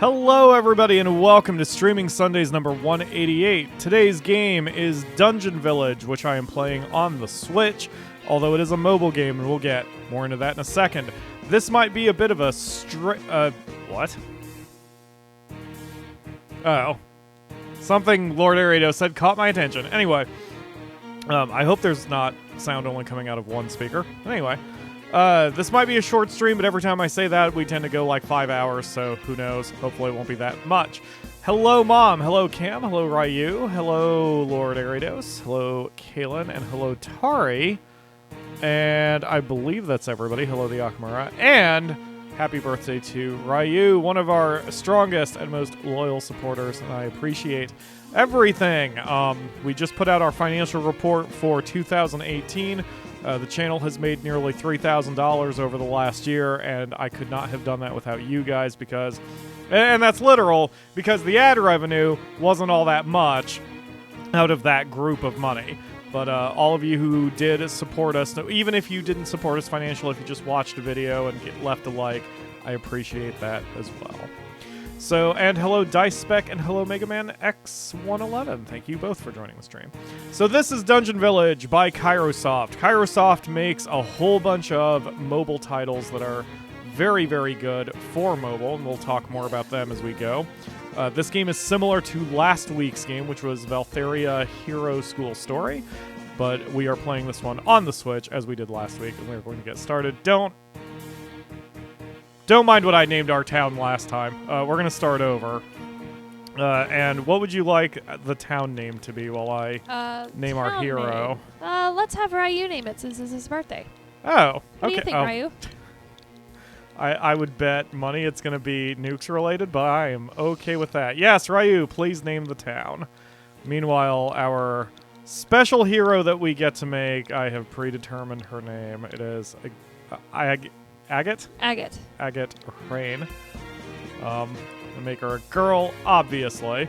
Hello everybody and welcome to Streaming Sundays number 188. Today's game is Dungeon Village, which I am playing on the Switch, although it is a mobile game and we'll get more into that in a second. This might be a bit of a what? Oh. Something Lord Arido said caught my attention. Anyway, I hope there's not sound only coming out of one speaker. Anyway. This might be a short stream, but every time I say that, we tend to go like 5 hours, so who knows? Hopefully it won't be that much. Hello, Mom. Hello, Cam. Hello, Ryu. Hello, Lord Aridos. Hello, Kalen. And hello, Tari. And I believe that's everybody. Hello, the Akamura. And happy birthday to Ryu, one of our strongest and most loyal supporters, and I appreciate everything. We just put out our financial report for 2018. The channel has made nearly $3,000 over the last year, and I could not have done that without you guys because, and that's literal, because the ad revenue wasn't all that much out of that group of money. But all of you who did support us, even if you didn't support us financially, if you just watched a video and left a like, I appreciate that as well. So, and hello Dice Spec and hello Mega Man X111. Thank you both for joining the stream. So this is Dungeon Village by Kairosoft. Kairosoft makes a whole bunch of mobile titles that are very, very good for mobile, and we'll talk more about them as we go. This game is similar to last week's game, which was Valtheria Hero School Story, but we are playing this one on the Switch, as we did last week, and we're going to get started. Don't mind what I named our town last time. We're going to start over. And what would you like the town name to be while I name our hero? Let's have Ryu name it since it's his birthday. Oh, okay. What do you think, Ryu? I would bet money it's going to be nukes related, but I am okay with that. Yes, Ryu, please name the town. Meanwhile, our special hero that we get to make, I have predetermined her name. It is Agate? Agate Rain. I make her a girl, obviously.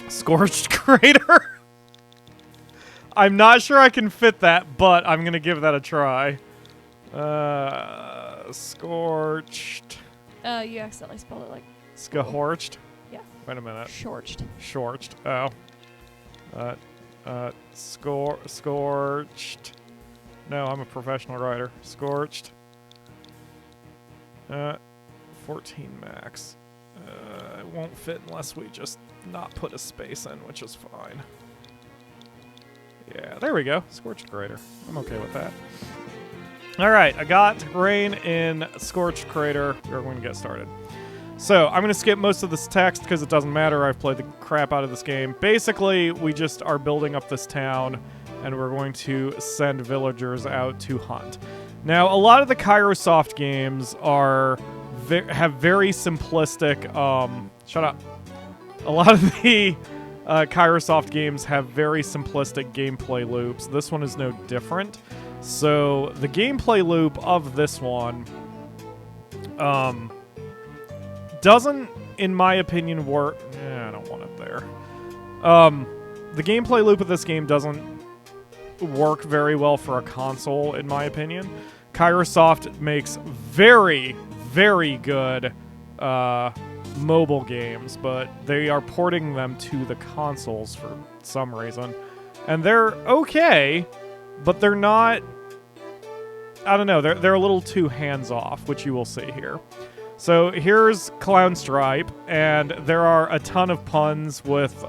Scorched Crater. I'm not sure I can fit that, but I'm going to give that a try. Scorched. You accidentally spelled it like... Skahorched? Yeah. Wait a minute. Shorched. Shorched. Oh. Scorched. No, I'm a professional writer. Scorched. 14 max. It won't fit unless we just not put a space in, which is fine. Yeah, there we go. Scorched Crater. I'm okay with that. Alright, I got rain in Scorched Crater. We're going to get started. So, I'm going to skip most of this text because it doesn't matter. I've played the crap out of this game. Basically, we just are building up this town, and we're going to send villagers out to hunt. Now, a lot of the Kairosoft games have very simplistic... shut up. A lot of the Kairosoft games have very simplistic gameplay loops. This one is no different. So, the gameplay loop of this one doesn't, in my opinion, work... I don't want it there. The gameplay loop of this game doesn't work very well for a console, in my opinion. Kairosoft makes very, very good mobile games, but they are porting them to the consoles for some reason. And they're okay, but they're not... I don't know, they're a little too hands-off, which you will see here. So here's Clown Stripe, and there are a ton of puns with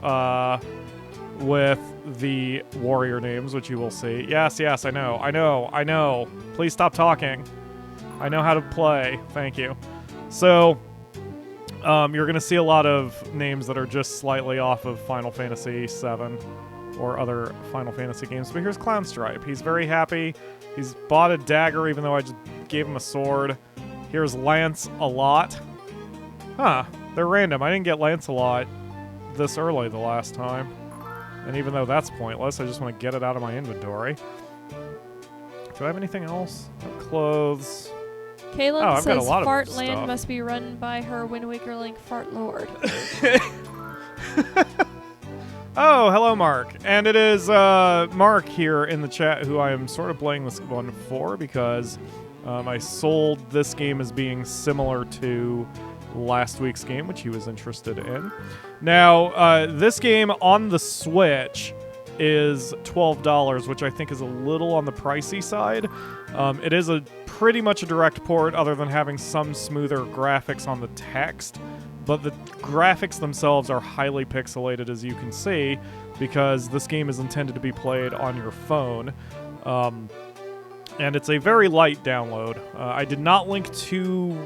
the warrior names, which you will see. Yes, I know. Please stop talking. I know how to play. Thank you. So, you're going to see a lot of names that are just slightly off of Final Fantasy VII or other Final Fantasy games. But here's Clown Stripe. He's very happy. He's bought a dagger, even though I just gave him a sword. Here's Lance-a-Lot. Huh. They're random. I didn't get Lance-a-Lot this early the last time. And even though that's pointless, I just want to get it out of my inventory. Do I have anything else? Clothes. Kaylin says Fartland must be run by her Wind Waker Link Fart Lord. Oh, hello, Mark. And it is Mark here in the chat who I am sort of playing this one for because I sold this game as being similar to last week's game, which he was interested in. Now, this game on the Switch is $12, which I think is a little on the pricey side. It is pretty much a direct port, other than having some smoother graphics on the text. But the graphics themselves are highly pixelated, as you can see, because this game is intended to be played on your phone. And it's a very light download. I did not link to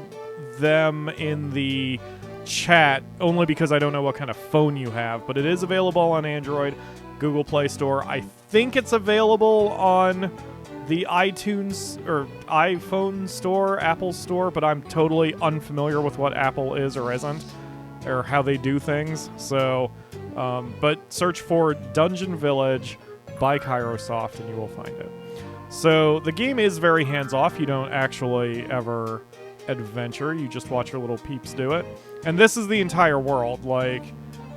them in the chat, only because I don't know what kind of phone you have, but it is available on Android, Google Play Store. I think it's available on the iTunes or iPhone store, Apple store, but I'm totally unfamiliar with what Apple is or isn't, or how they do things. So, but search for Dungeon Village by Kairosoft and you will find it. So the game is very hands-off. You don't actually ever adventure. You just watch your little peeps do it. And this is the entire world. Like,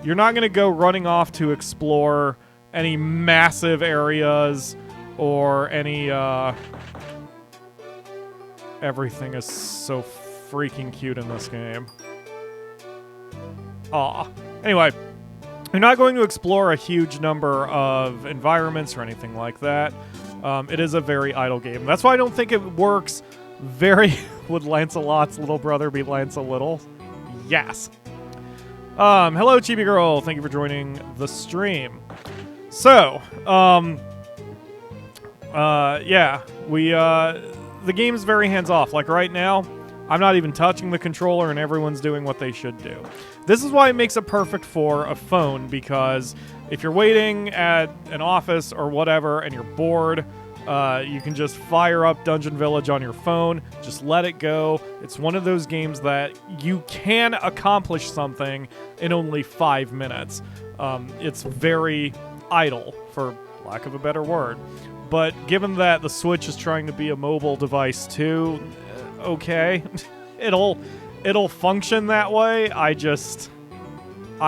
you're not going to go running off to explore any massive areas or any, everything is so freaking cute in this game. Aw. Anyway, you're not going to explore a huge number of environments or anything like that. It is a very idle game. That's why I don't think it works very... Would Lancelot's little brother be Lancelittle? Yes. Hello, Chibi Girl. Thank you for joining the stream. So, yeah, the game's very hands-off. Like right now, I'm not even touching the controller and everyone's doing what they should do. This is why it makes it perfect for a phone, because if you're waiting at an office or whatever and you're bored, you can just fire up Dungeon Village on your phone, just let it go. It's one of those games that you can accomplish something in only 5 minutes. It's very idle, for lack of a better word. But given that the Switch is trying to be a mobile device too, okay, it'll function that way. I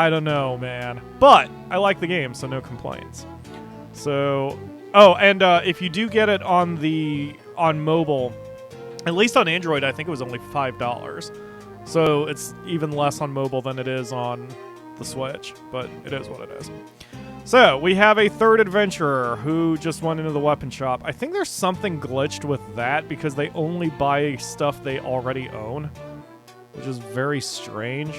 don't know, man. But I like the game, so no complaints. So, oh, and if you do get it on mobile, at least on Android, I think it was only $5. So it's even less on mobile than it is on the Switch, but it is what it is. So, we have a third adventurer who just went into the weapon shop. I think there's something glitched with that because they only buy stuff they already own, which is very strange.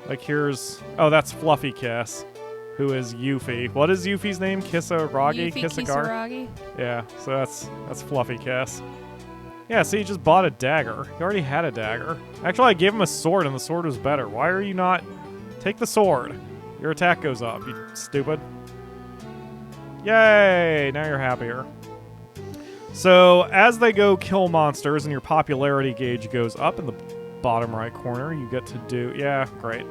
Like here's... Oh, that's Fluffy Kiss, who is Yuffie. What is Yuffie's name? Kisaragi? Kisaragi? Yeah, so that's Fluffy Kiss. Yeah, see, he just bought a dagger. He already had a dagger. Actually, I gave him a sword, and the sword was better. Why are you not... Take the sword. Your attack goes up, you stupid. Yay! Now you're happier. So, as they go kill monsters and your popularity gauge goes up in the bottom right corner, you get to do... Yeah, great.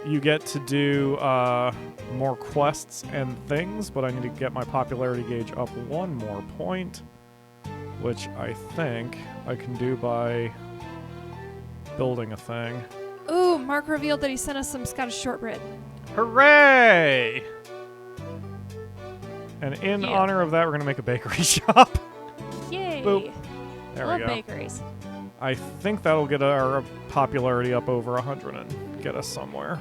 You get to do more quests and things, but I need to get my popularity gauge up 1 more point, which I think I can do by building a thing. Ooh, Mark revealed that he sent us some Scottish shortbread. Hooray! And in honor of that, we're going to make a bakery shop. Yay! Boop. There we go. Love bakeries. I think that'll get our popularity up over 100 and get us somewhere.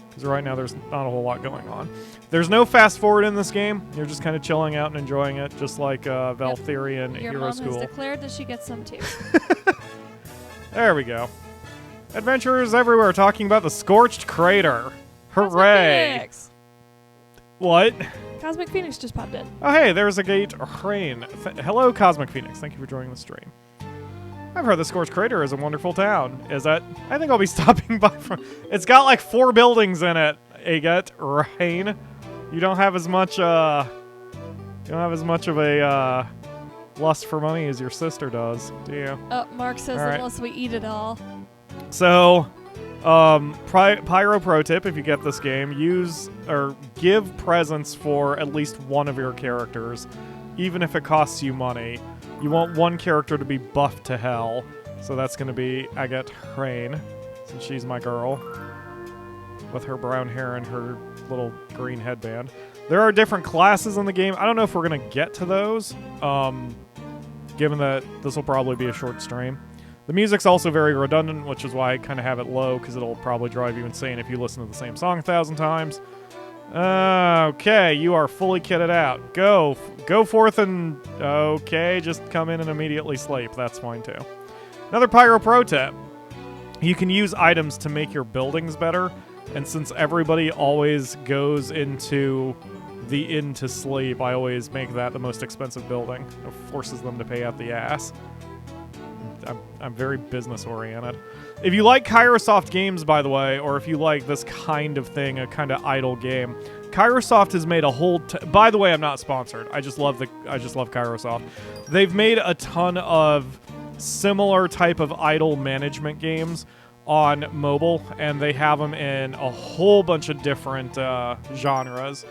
Because right now there's not a whole lot going on. There's no fast forward in this game. You're just kind of chilling out and enjoying it, just like Valthyrian Hero School. Your mom has declared that she gets some too. There we go. Adventurers everywhere talking about the Scorched Crater. Hooray! What? Cosmic Phoenix just popped in. Oh, hey, there's a gate rain. Hello, Cosmic Phoenix. Thank you for joining the stream. I've heard the Scorched Crater is a wonderful town. Is that? I think I'll be stopping by from... It's got like 4 buildings in it, Agate. Rain. You don't have as much, you don't have as much of a, lust for money as your sister does, do you? Oh, Mark says unless we eat it all. So, Pyro pro tip, if you get this game, use or give presents for at least one of your characters, even if it costs you money. You want one character to be buffed to hell, so that's going to be Agate Rain, since she's my girl, with her brown hair and her little green headband. There are different classes in the game. I don't know if we're going to get to those, given that this will probably be a short stream. The music's also very redundant, which is why I kind of have it low, because it'll probably drive you insane if you listen to the same song 1,000 times. Okay, you are fully kitted out. Go forth and... Okay, just come in and immediately sleep. That's fine too. Another Pyro pro tip. You can use items to make your buildings better, and since everybody always goes into the inn to sleep, I always make that the most expensive building. It forces them to pay out the ass. I'm very business-oriented. If you like Kairosoft games, by the way, or if you like this kind of thing, a kind of idle game, Kairosoft has made a whole... By the way, I'm not sponsored. I just love Kairosoft. They've made a ton of similar type of idle management games on mobile, and they have them in a whole bunch of different genres.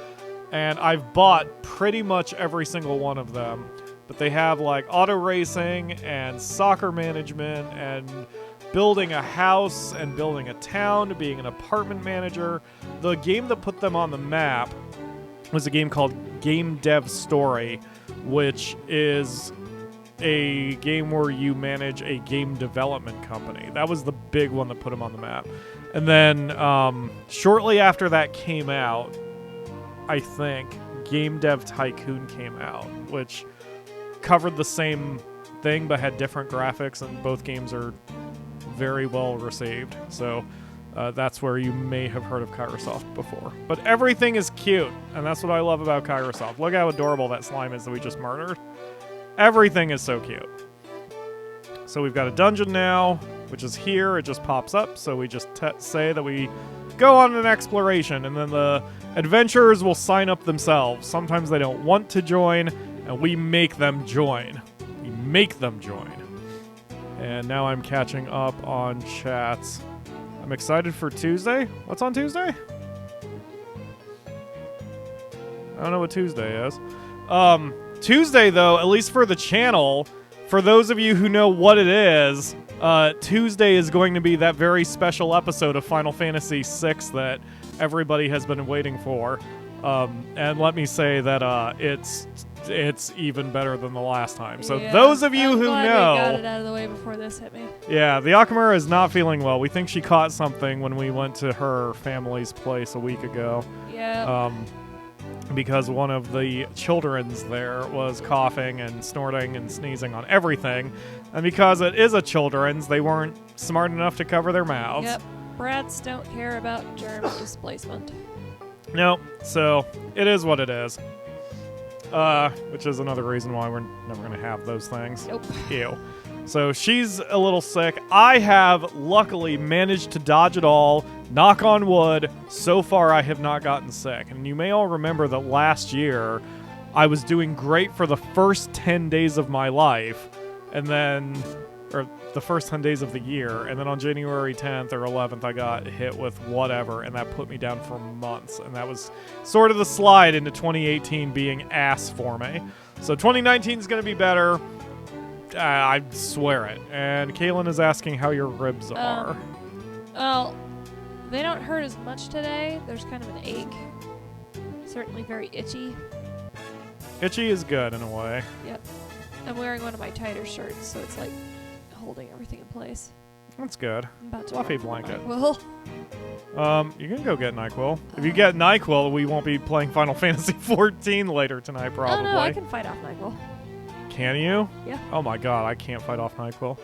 And I've bought pretty much every single one of them. But they have like auto racing and soccer management and building a house and building a town, being an apartment manager. The game that put them on the map was a game called Game Dev Story, which is a game where you manage a game development company. That was the big one that put them on the map. And then shortly after that came out, I think, Game Dev Tycoon came out, which covered the same thing but had different graphics, and both games are very well received. So that's where you may have heard of Kairosoft before. But everything is cute, and that's what I love about Kairosoft. Look how adorable that slime is that we just murdered. Everything is so cute. So we've got a dungeon now, which is here. It just pops up, so we just say that we go on an exploration, and then the adventurers will sign up themselves. Sometimes they don't want to join, and we make them join. We make them join. And now I'm catching up on chats. I'm excited for Tuesday. What's on Tuesday? I don't know what Tuesday is. Tuesday, though, at least for the channel, for those of you who know what it is, Tuesday is going to be that very special episode of Final Fantasy VI that everybody has been waiting for. And let me say that it's even better than the last time. So those of you who know... we got it out of the way before this hit me. Yeah, the Akamura is not feeling well. We think she caught something when we went to her family's place a week ago. Yeah. Because one of the children's there was coughing and snorting and sneezing on everything. And because it is a children's, they weren't smart enough to cover their mouths. Yep. Brats don't care about germ displacement. No, so it is what it is. Which is another reason why we're never going to have those things. Nope. Ew. So she's a little sick. I have luckily managed to dodge it all. Knock on wood. So far, I have not gotten sick. And you may all remember that last year, I was doing great for the first 10 days of my life. And then... or the first 10 days of the year, and then on January 10th or 11th, I got hit with whatever, and that put me down for months, and that was sort of the slide into 2018 being ass for me. So 2019 is going to be better. I swear it. And Kaylin is asking how your ribs are. Well, they don't hurt as much today. There's kind of an ache. Certainly very itchy. Itchy is good in a way. Yep. I'm wearing one of my tighter shirts, so it's like holding everything in place. That's good. I'm about to Fluffy blanket. Well, you can go get NyQuil. If you get NyQuil, we won't be playing Final Fantasy XIV later tonight, probably. Oh no, I can fight off NyQuil. Can you? Yeah. Oh my god, I can't fight off NyQuil.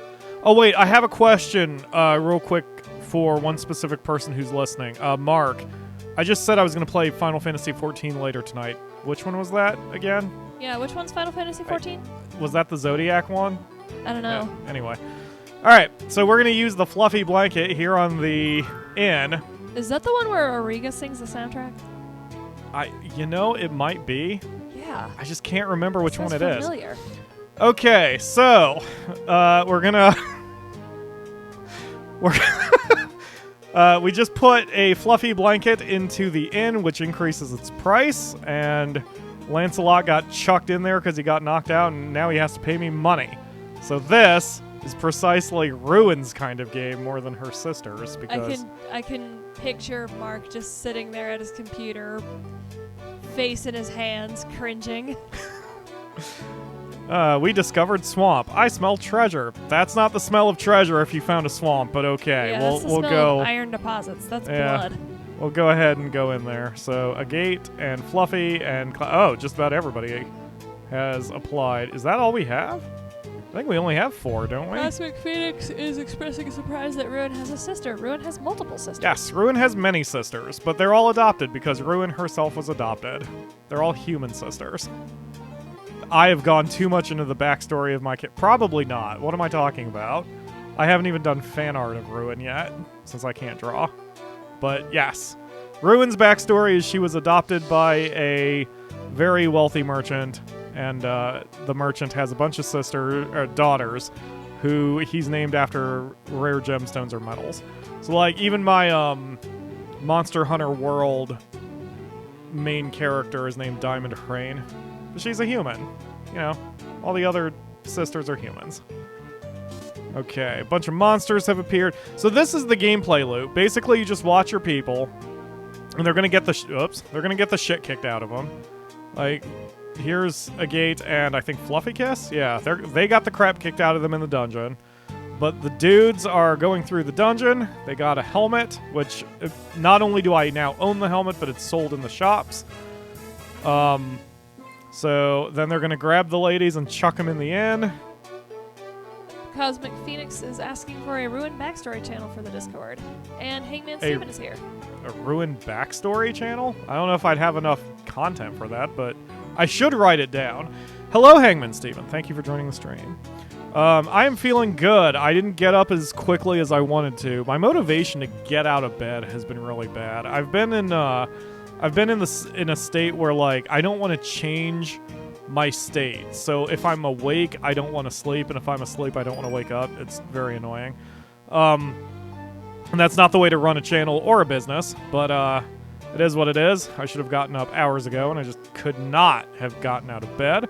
Oh wait, I have a question real quick for one specific person who's listening. Mark, I just said I was going to play Final Fantasy XIV later tonight. Which one was that again? Yeah, which one's Final Fantasy XIV? Was that the Zodiac one? I don't know. Yeah, anyway. Alright, so we're going to use the fluffy blanket here on the inn. Is that the one where Auriga sings the soundtrack? You know, it might be. Yeah. I just can't remember which one it familiar. is. Okay, so we're gonna we just put a fluffy blanket into the inn, which increases its price, and Lancelot got chucked in there because he got knocked out, and now he has to pay me money. So this is precisely Ruin's kind of game more than her sister's, because I can picture Mark just sitting there at his computer, face in his hands, cringing. We discovered swamp. I smell treasure. That's not the smell of treasure if you found a swamp, but okay. Yeah, we'll that's the we'll smell go. of iron deposits. That's Yeah. blood. We'll go ahead and go in there. So a gate and Fluffy and oh, just about everybody has applied. Is that all we have? I think we only have 4, don't we? Cosmic Phoenix is expressing surprise that Ruin has a sister. Ruin has multiple sisters. Yes, Ruin has many sisters, but they're all adopted because Ruin herself was adopted. They're all human sisters. I have gone too much into the backstory of my kid. Probably not. What am I talking about? I haven't even done fan art of Ruin yet, since I can't draw. But yes, Ruin's backstory is she was adopted by a very wealthy merchant, and the merchant has a bunch of daughters who he's named after rare gemstones or metals. So like even my Monster Hunter World main character is named Diamond Crane, but she's a human. You know, all the other sisters are humans. Okay, a bunch of monsters have appeared. So this is the gameplay loop. Basically, you just watch your people, and they're gonna get the they're gonna get the shit kicked out of them. Like, here's a gate, and I think Fluffy Kiss. Yeah, they got the crap kicked out of them in the dungeon. But the dudes are going through the dungeon. They got a helmet, which not only do I now own the helmet, but it's sold in the shops. So then they're gonna grab the ladies and chuck them in the inn. Cosmic Phoenix is asking for a Ruin backstory channel for the Discord. And Hangman Steven is here. A Ruin backstory channel? I don't know if I'd have enough content for that, but I should write it down. Hello, Hangman Steven. Thank you for joining the stream. I am feeling good. I didn't get up as quickly as I wanted to. My motivation to get out of bed has been really bad. I've been in a state where like I don't want to change my state. So if I'm awake, I don't want to sleep, and if I'm asleep, I don't want to wake up. It's very annoying. And that's not the way to run a channel or a business, but it is what it is. I should have gotten up hours ago, and I just could not have gotten out of bed.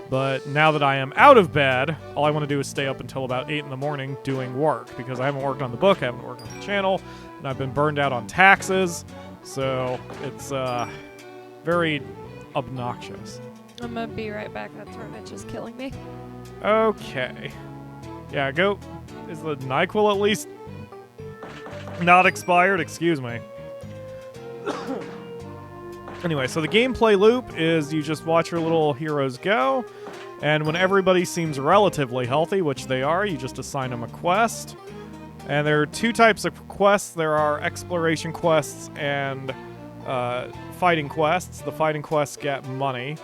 But now that I am out of bed, all I want to do is stay up until about 8 in the morning doing work, because I haven't worked on the book, I haven't worked on the channel, and I've been burned out on taxes, so it's very obnoxious. I'm gonna be right back. That throat itch is killing me. Okay. Yeah, go. Is the NyQuil at least not expired? Excuse me. Anyway, so the gameplay loop is you just watch your little heroes go, and when everybody seems relatively healthy, which they are, you just assign them a quest. And there are 2 types of quests. There are exploration quests and fighting quests. The fighting quests get money,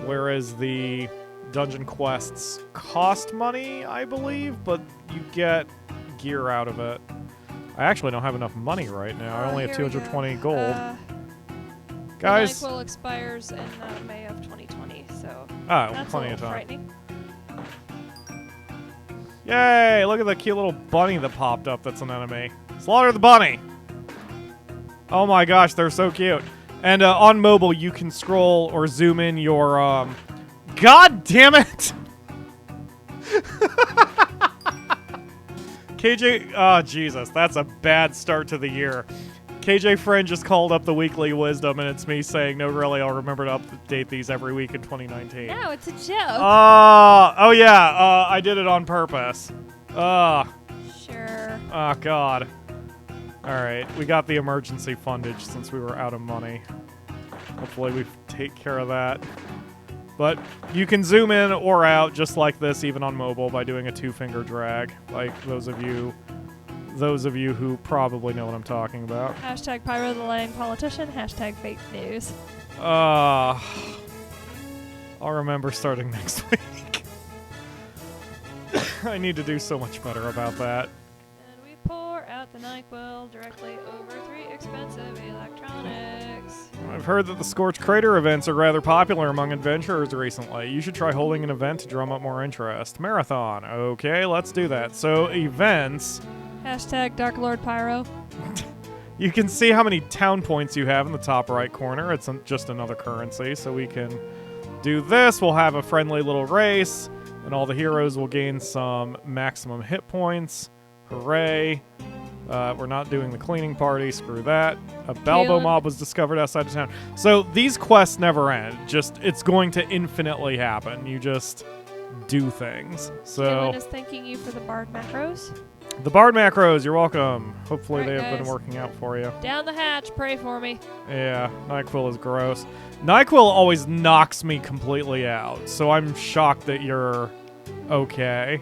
whereas the dungeon quests cost money, I believe, but you get gear out of it. I actually don't have enough money right now. I only have 220 gold. Guys, The NyQuil expires in May of 2020, so that's plenty of time. Frightening. Yay! Look at the cute little bunny that popped up that's an enemy. Slaughter the bunny! Oh my gosh, they're so cute. And on mobile, you can scroll or zoom in your, God damn it! KJ, oh Jesus, that's a bad start to the year. KJ Friend just called up the weekly wisdom, and it's me saying, no, really, I'll remember to update these every week in 2019. No, it's a joke. Oh yeah, I did it on purpose. Sure. Oh, God. Alright, we got the emergency fundage since we were out of money. Hopefully we take care of that. But you can zoom in or out just like this, even on mobile, by doing a 2-finger drag, like those of you who probably know what I'm talking about. Hashtag Pyro the lying politician. Hashtag fake news. I'll remember starting next week. I need to do so much better about that. And we pour out the NyQuil directly over 3 expensive electronics. I've heard that the Scorched Crater events are rather popular among adventurers recently. You should try holding an event to drum up more interest. Marathon. Okay, let's do that. So, events... Hashtag Dark Lord Pyro. You can see how many town points you have in the top right corner. It's just another currency, so we can do this. We'll have a friendly little race, and all the heroes will gain some maximum hit points. Hooray. We're not doing the cleaning party. Screw that. A Balbo mob was discovered outside of town. So these quests never end. It's going to infinitely happen. You just do things. So Jalen is thanking you for the Bard macros. the Bard macros, you're welcome. Hopefully Alright, they have been guys. working out for you. Down the hatch, pray for me. Yeah, NyQuil is gross. NyQuil always knocks me completely out, so I'm shocked that you're okay.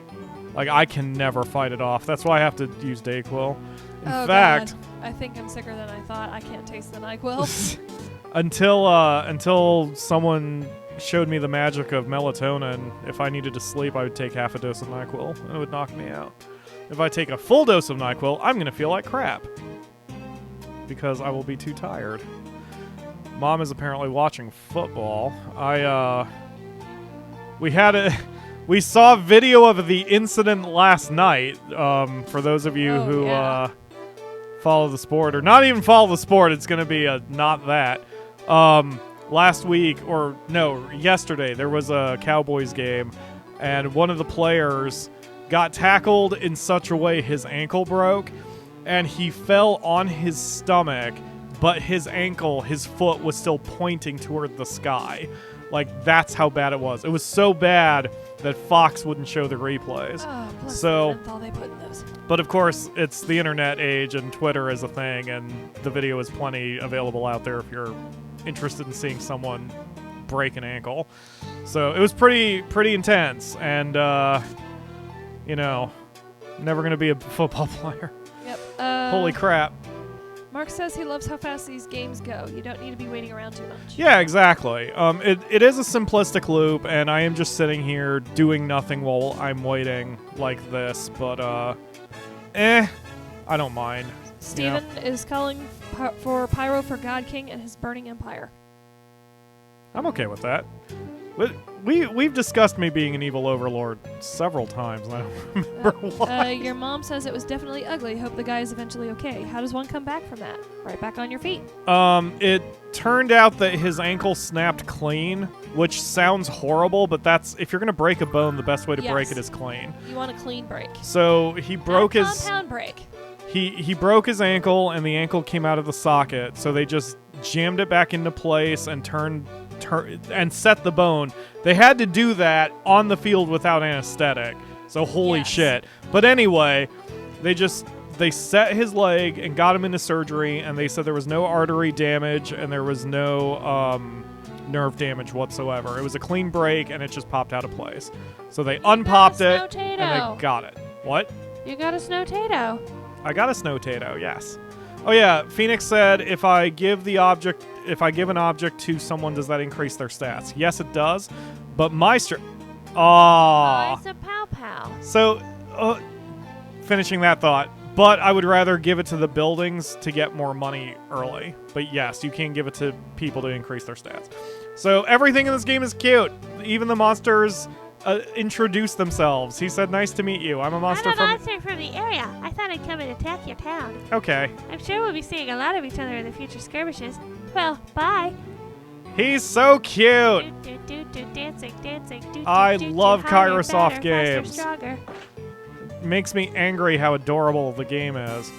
Like, I can never fight it off. That's why I have to use Dayquil. In fact, God. I think I'm sicker than I thought. I can't taste the NyQuil. until someone showed me the magic of melatonin, if I needed to sleep, I would take half a dose of NyQuil, and it would knock me out. If I take a full dose of NyQuil, I'm going to feel like crap. Because I will be too tired. Mom is apparently watching football. We saw video of the incident last night. For those of you who follow the sport, or not even follow the sport, it's going to be not that. Last week, or no, yesterday, there was a Cowboys game, and one of the players got tackled in such a way his ankle broke, and he fell on his stomach, but his foot was still pointing toward the sky. Like, that's how bad it was. It was so bad that Fox wouldn't show the replays. Oh, plus So, the menthol they put in those. but of course, it's the internet age, and Twitter is a thing, and the video is plenty available out there if you're interested in seeing someone break an ankle. So it was pretty intense, and never gonna be a football player. Yep. Holy crap. Mark says he loves how fast these games go. You don't need to be waiting around too much. Yeah, exactly. It is a simplistic loop, and I am just sitting here doing nothing while I'm waiting like this, but I don't mind. Steven is calling for Pyro for God King and his burning empire. I'm okay with that. We've discussed me being an evil overlord several times, and I don't remember why. Your mom says it was definitely ugly. Hope the guy is eventually okay. How does one come back from that? Right back on your feet. It turned out that his ankle snapped clean, which sounds horrible, but that's, if you're gonna break a bone, the best way to break it is clean. You want a clean break. So he broke Not a his compound break. He broke his ankle, and the ankle came out of the socket. So they just jammed it back into place and and set the bone. They had to do that on the field without anesthetic. So holy shit. But anyway, they set his leg and got him into surgery, and they said there was no artery damage and there was no nerve damage whatsoever. It was a clean break, and it just popped out of place. So they unpopped it and they got it. What? You got a snow tato. I got a snow tato, yes. Oh yeah, Phoenix said if I give an object to someone, does that increase their stats? Yes, it does. But my It's a pow pow. So, finishing that thought. But I would rather give it to the buildings to get more money early. But yes, you can give it to people to increase their stats. So everything in this game is cute. Even the monsters introduce themselves. He said, "Nice to meet you. I'm a monster from the area. I thought I'd come and attack your town. Okay. I'm sure we'll be seeing a lot of each other in the future skirmishes. Well, bye." He's so cute. I love Kairosoft games. Makes me angry how adorable the game is.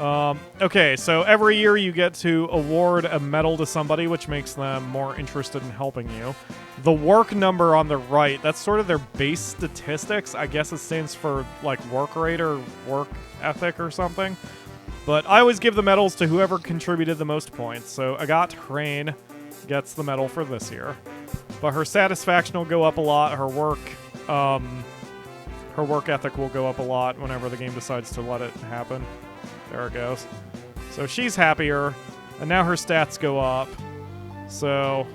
Okay, so every year you get to award a medal to somebody, which makes them more interested in helping you. The work number on the right, that's sort of their base statistics. I guess it stands for like work rate or work ethic or something. But I always give the medals to whoever contributed the most points. So Agat Rain gets the medal for this year. But her satisfaction will go up a lot. Her work ethic will go up a lot whenever the game decides to let it happen. There it goes. So she's happier, and now her stats go up. So,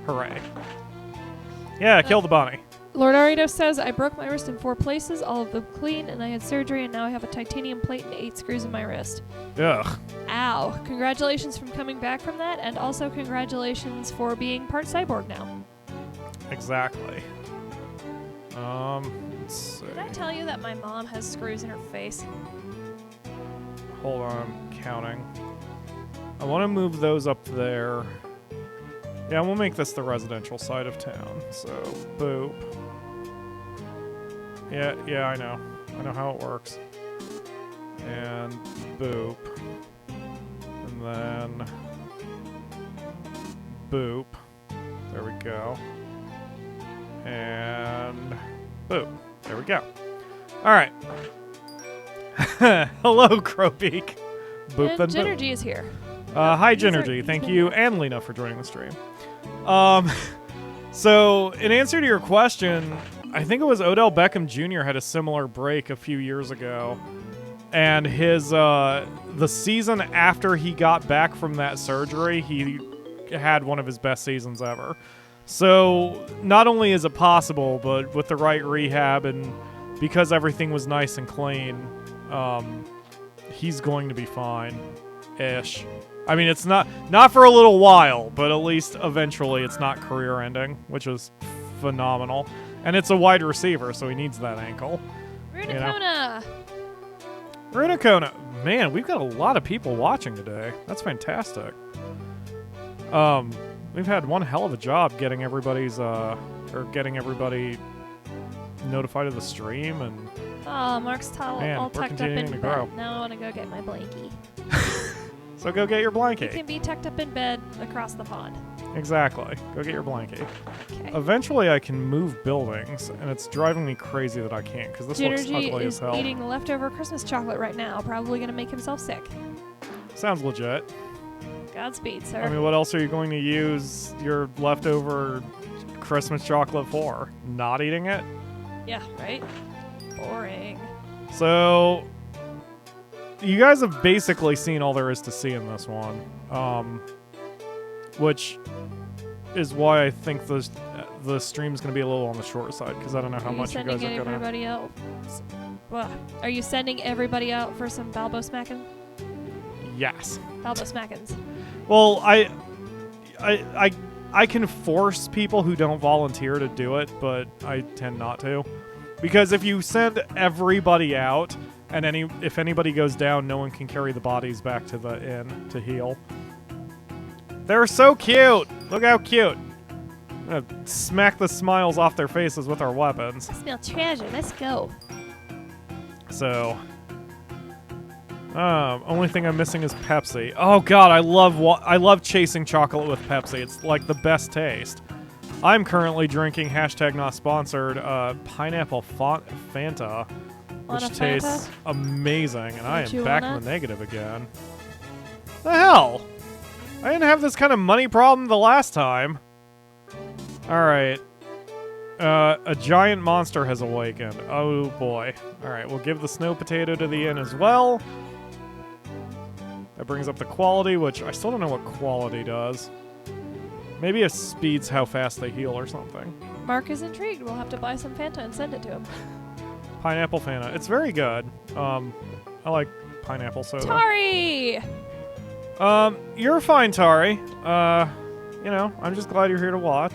hooray. Yeah, kill the bunny. Lord Arido says, I broke my wrist in 4 places, all of them clean, and I had surgery, and now I have a titanium plate and 8 screws in my wrist. Ugh. Ow. Congratulations from coming back from that, and also congratulations for being part cyborg now. Exactly. Let's see. Did I tell you that my mom has screws in her face? Hold on, I'm counting. I want to move those up there. Yeah, we'll make this the residential side of town. So, boop. Yeah, I know. I know how it works. And boop. And then boop. There we go. And boom. There we go. All right. Hello, Crowbeak. Boop And then boop. Genergy is here. Hi, He's Genergy. he's Thank been you here. and Lena for joining the stream. So, in answer to your question, I think it was Odell Beckham Jr. had a similar break a few years ago. And his the season after he got back from that surgery, he had one of his best seasons ever. So, not only is it possible, but with the right rehab and because everything was nice and clean, he's going to be fine-ish. I mean, it's not for a little while, but at least eventually it's not career-ending, which is phenomenal. And it's a wide receiver, so he needs that ankle. Runacona! Runacona. Man, we've got a lot of people watching today. That's fantastic. We've had one hell of a job getting everybody notified of the stream, and Oh, Mark's Man, all we're tucked up continuing in to bed. grow. Now I want to go get my blankie. so go get your You blankie. can be tucked up in bed across the pond. Exactly. Go get your blankie. Okay. Eventually, I can move buildings, and it's driving me crazy that I can't because this looks ugly Genergy as is hell. eating leftover Christmas chocolate right now. Probably going to make himself sick. Sounds legit. Godspeed, sir. I mean, what else are you going to use your leftover Christmas chocolate for? Not eating it? Yeah, right? Boring. So, you guys have basically seen all there is to see in this one, which is why I think the stream's going to be a little on the short side, because I don't know how much you guys are going to... everybody else? Well, are you sending everybody out for some Balbo smacking? Yes. Balbo smackins. Well, I can force people who don't volunteer to do it, but I tend not to. Because if you send everybody out, and if anybody goes down, no one can carry the bodies back to the inn to heal. They're so cute! Look how cute! I'm gonna smack the smiles off their faces with our weapons. I smell treasure. Let's go. So... only thing I'm missing is Pepsi. Oh god, I love chasing chocolate with Pepsi. It's like the best taste. I'm currently drinking #NotSponsored Pineapple Fanta, Want a which tastes Fanta? amazing, and I Don't am you back wanna? in the negative again. The hell? I didn't have this kind of money problem the last time. Alright. A giant monster has awakened. Oh boy. Alright, we'll give the snow potato to the inn as well. That brings up the quality, which I still don't know what quality does. Maybe it speeds how fast they heal or something. Mark is intrigued. We'll have to buy some Fanta and send it to him. Pineapple Fanta. It's very good. I like pineapple soda. Tari! You're fine, Tari. You know, I'm just glad you're here to watch.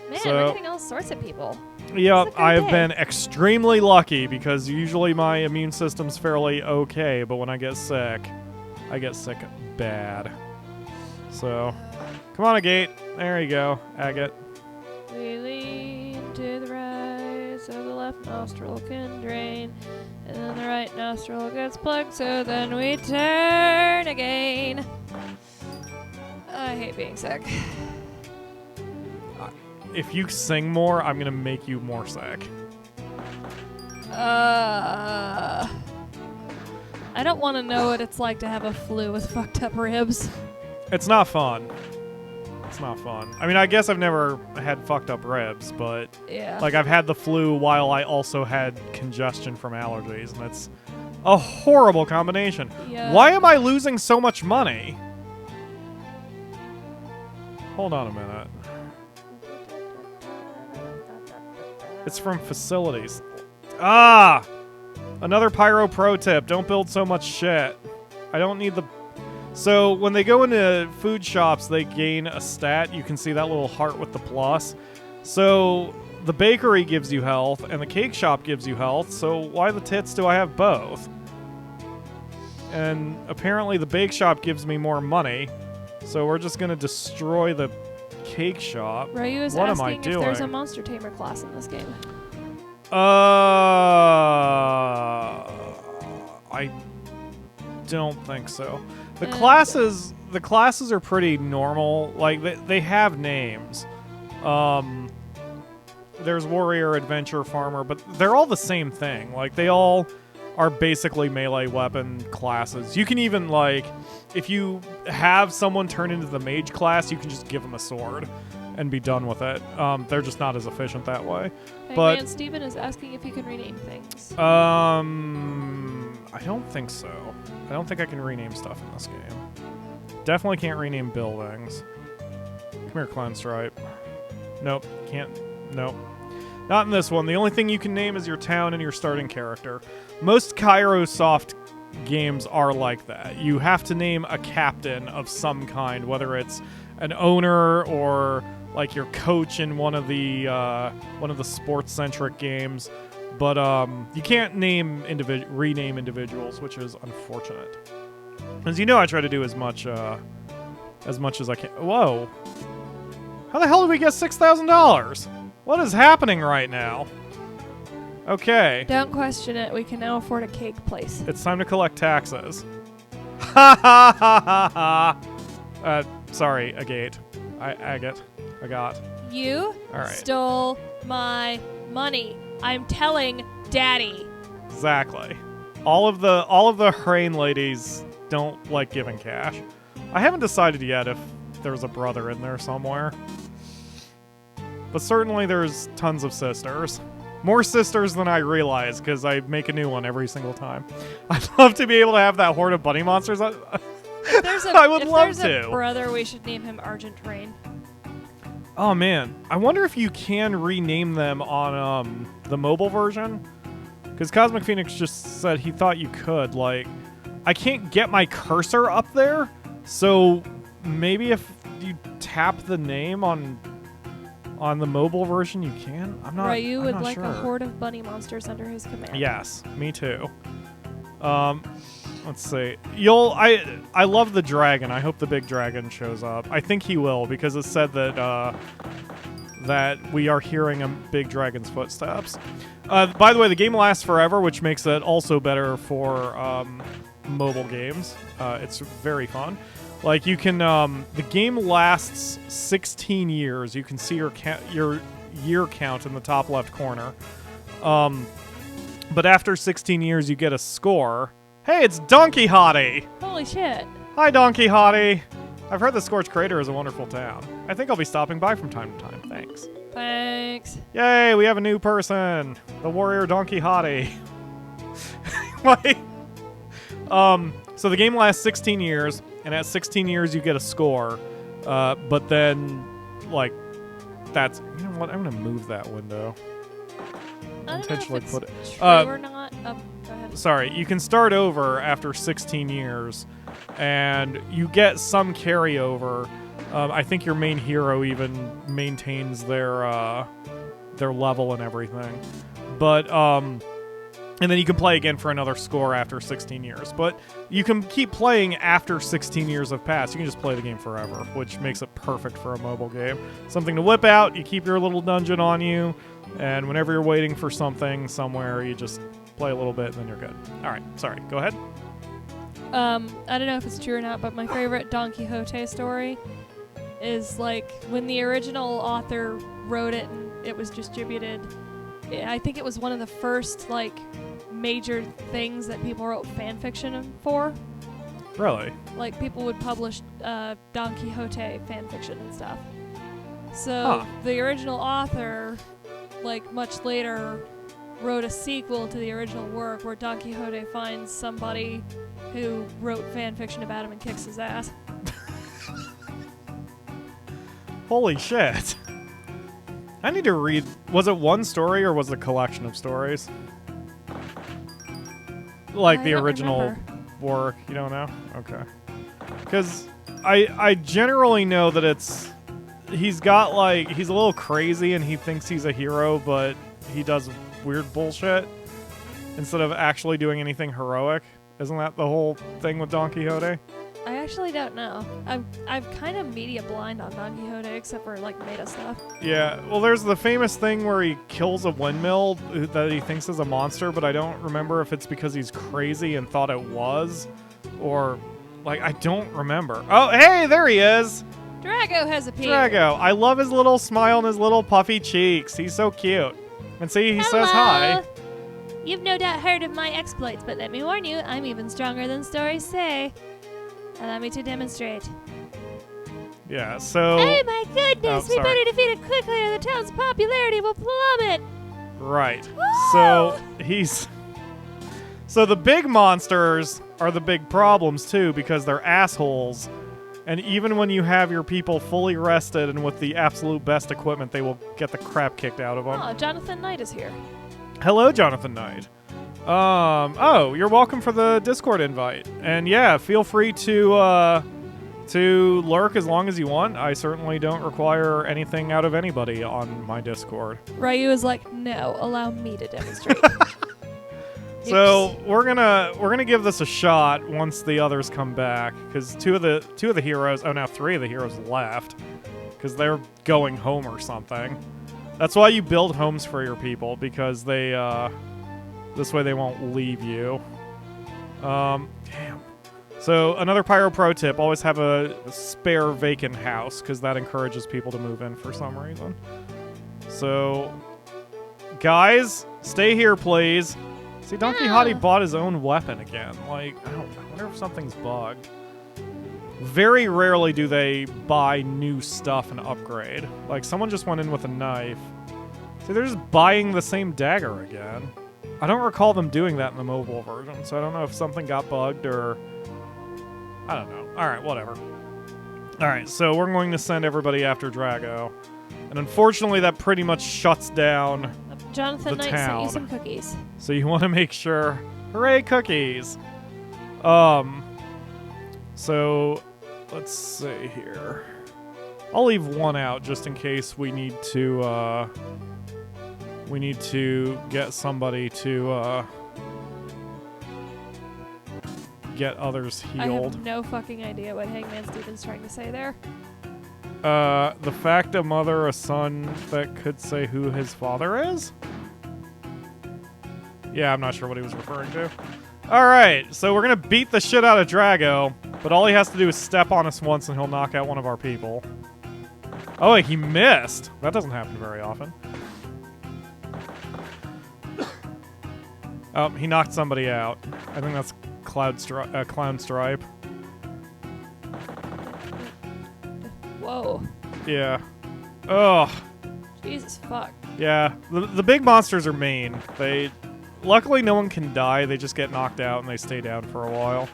Man, So- we're getting all sorts of people. Yep, It's a good I have day. been extremely lucky because usually my immune system's fairly okay, but when I get sick bad. So, come on, Agate. There you go, Agate. We lean to the right so the left nostril can drain. And then the right nostril gets plugged, so then we turn again. I hate being sick. If you sing more, I'm gonna make you more sick. I don't want to know what it's like to have a flu with fucked up ribs. It's not fun. It's not fun. I mean, I guess I've never had fucked up ribs, but Yeah. like I've had the flu while I also had congestion from allergies, and it's a horrible combination. Yeah. Why am I losing so much money? Hold on a minute. It's from facilities. Ah! Another Pyro pro tip. Don't build so much shit. I don't need the... So, when they go into food shops, they gain a stat. You can see that little heart with the plus. So, the bakery gives you health, and the cake shop gives you health, so why the tits do I have both? And apparently the bake shop gives me more money, so we're just gonna destroy the cake shop. Ryu is What am I asking if there's a doing? monster tamer class in this game. I don't think so. The And- classes are pretty normal. Like they have names. there's warrior, adventure, farmer, but they're all the same thing. Like, they all are basically melee weapon classes. You can even, like, if you have someone turn into the mage class, you can just give them a sword and be done with it. They're just not as efficient that way. But Man, Steven is asking if you can rename things. I don't think so. I don't think I can rename stuff in this game. Definitely can't rename buildings. Come here, Clown Stripe. Nope, can't. Nope. Not in this one. The only thing you can name is your town and your starting character. Most Kairosoft games are like that. You have to name a captain of some kind, whether it's an owner or like your coach in one of the sports-centric games. But you can't name rename individuals, which is unfortunate. As you know, I try to do as much as I can. Whoa! How the hell did we get $6,000? What is happening right now? Okay. Don't question it. We can now afford a cake place. It's time to collect taxes. Ha ha ha ha ha. Sorry, Agate. I got. You All right. stole my money. I'm telling Daddy. Exactly. All of the Hrain ladies don't like giving cash. I haven't decided yet if there's a brother in there somewhere. But certainly there's tons of sisters. More sisters than I realize, because I make a new one every single time. I'd love to be able to have that horde of bunny monsters. I would love If to. there's a brother, we should name him Argent Rain. Oh man, I wonder if you can rename them on the mobile version. Because Cosmic Phoenix just said he thought you could. Like, I can't get my cursor up there, so maybe if you tap the name on the mobile version, you can. I'm not. Right, you I'm would not like sure. a horde of bunny monsters under his command. Yes, me too. Let's see. I love the dragon. I hope the big dragon shows up. I think he will, because it said that that we are hearing a big dragon's footsteps. By the way, the game lasts forever, which makes it also better for mobile games. It's very fun. Like, you can the game lasts 16 years. You can see your year count in the top left corner. But after 16 years, you get a score. Hey, it's Donkey Hottie! Holy shit. Hi, Donkey Hottie! I've heard the Scorched Crater is a wonderful town. I think I'll be stopping by from time to time. Thanks. Thanks. Yay, we have a new person! The warrior Donkey Hottie. Like, so the game lasts 16 years, and at 16 years you get a score. But then, like, that's... You know what? I'm gonna move that window. I don't know if Intentionally it's put it... true or not. Go ahead. Sorry, you can start over after 16 years, and you get some carryover. I think your main hero even maintains their level and everything. But and then you can play again for another score after 16 years. But you can keep playing after 16 years have passed. You can just play the game forever, which makes it perfect for a mobile game. Something to whip out, you keep your little dungeon on you, and whenever you're waiting for something somewhere, you just play a little bit and then you're good. All right, sorry, go ahead. I don't know if it's true or not, but my favorite Don Quixote story is, like, when the original author wrote it and it was distributed, I think it was one of the first, like, major things that people wrote fan fiction for. Really? Like, people would publish Don Quixote fan fiction and stuff. So the original author, like, much later wrote a sequel to the original work where Don Quixote finds somebody who wrote fan fiction about him and kicks his ass. Holy shit. I need to read... Was it one story or was it a collection of stories? Like I the don't original remember. work? You don't know? Okay. Because I generally know that it's... He's got, like... He's a little crazy and he thinks he's a hero, but he does weird bullshit instead of actually doing anything heroic. Isn't that the whole thing with Don Quixote? I actually don't know. I'm kind of media blind on Don Quixote, except for, like, meta stuff. Yeah, well, there's the famous thing where he kills a windmill that he thinks is a monster, but I don't remember if it's because he's crazy and thought it was, or, like, I don't remember. Oh, hey, there he is! Drago has appeared. Drago. I love his little smile and his little puffy cheeks. He's so cute. And see, he says hi. You've no doubt heard of my exploits, but let me warn you, I'm even stronger than stories say. Allow me to demonstrate. Yeah, so... Oh my goodness, we sorry. better defeat it quickly or the town's popularity will plummet. Right. Woo! So, he's... So the big monsters are the big problems, too, because they're assholes. And even when you have your people fully rested and with the absolute best equipment, they will get the crap kicked out of them. Oh, Jonathan Knight is here. Hello, Jonathan Knight. Oh, you're welcome for the Discord invite. And yeah, feel free to lurk as long as you want. I certainly don't require anything out of anybody on my Discord. Ryu is like, no, allow me to demonstrate. So we're gonna give this a shot once the others come back, because two of the heroes, now 3 of the heroes left, because they're going home or something. That's why you build homes for your people, because they this way they won't leave you. Damn. So another Pyro pro tip: always have a spare vacant house, because that encourages people to move in for some reason. So, guys, stay here, please. See, Don Quixote bought his own weapon again. Like, I wonder if something's bugged. Very rarely do they buy new stuff and upgrade. Like, someone just went in with a knife. See, they're just buying the same dagger again. I don't recall them doing that in the mobile version, so I don't know if something got bugged or... I don't know. Alright, whatever. Alright, so we're going to send everybody after Drago. And unfortunately, that pretty much shuts down... Jonathan the Knight sent town. you some cookies. So you want to make sure... Hooray, cookies! So, let's see here. I'll leave one out just in case we need to get somebody to, get others I healed. have no fucking idea what Hangman Steven's trying to say there. The fact a mother, a son that could say who his father is? Yeah, I'm not sure what he was referring to. Alright, so we're gonna beat the shit out of Drago, but all he has to do is step on us once and he'll knock out one of our people. Oh, he missed! That doesn't happen very often. Oh, he knocked somebody out. I think that's Clown Stripe. Whoa. Yeah. Ugh. Jesus fuck. Yeah, the big monsters are mean. Luckily no one can die, they just get knocked out and they stay down for a while.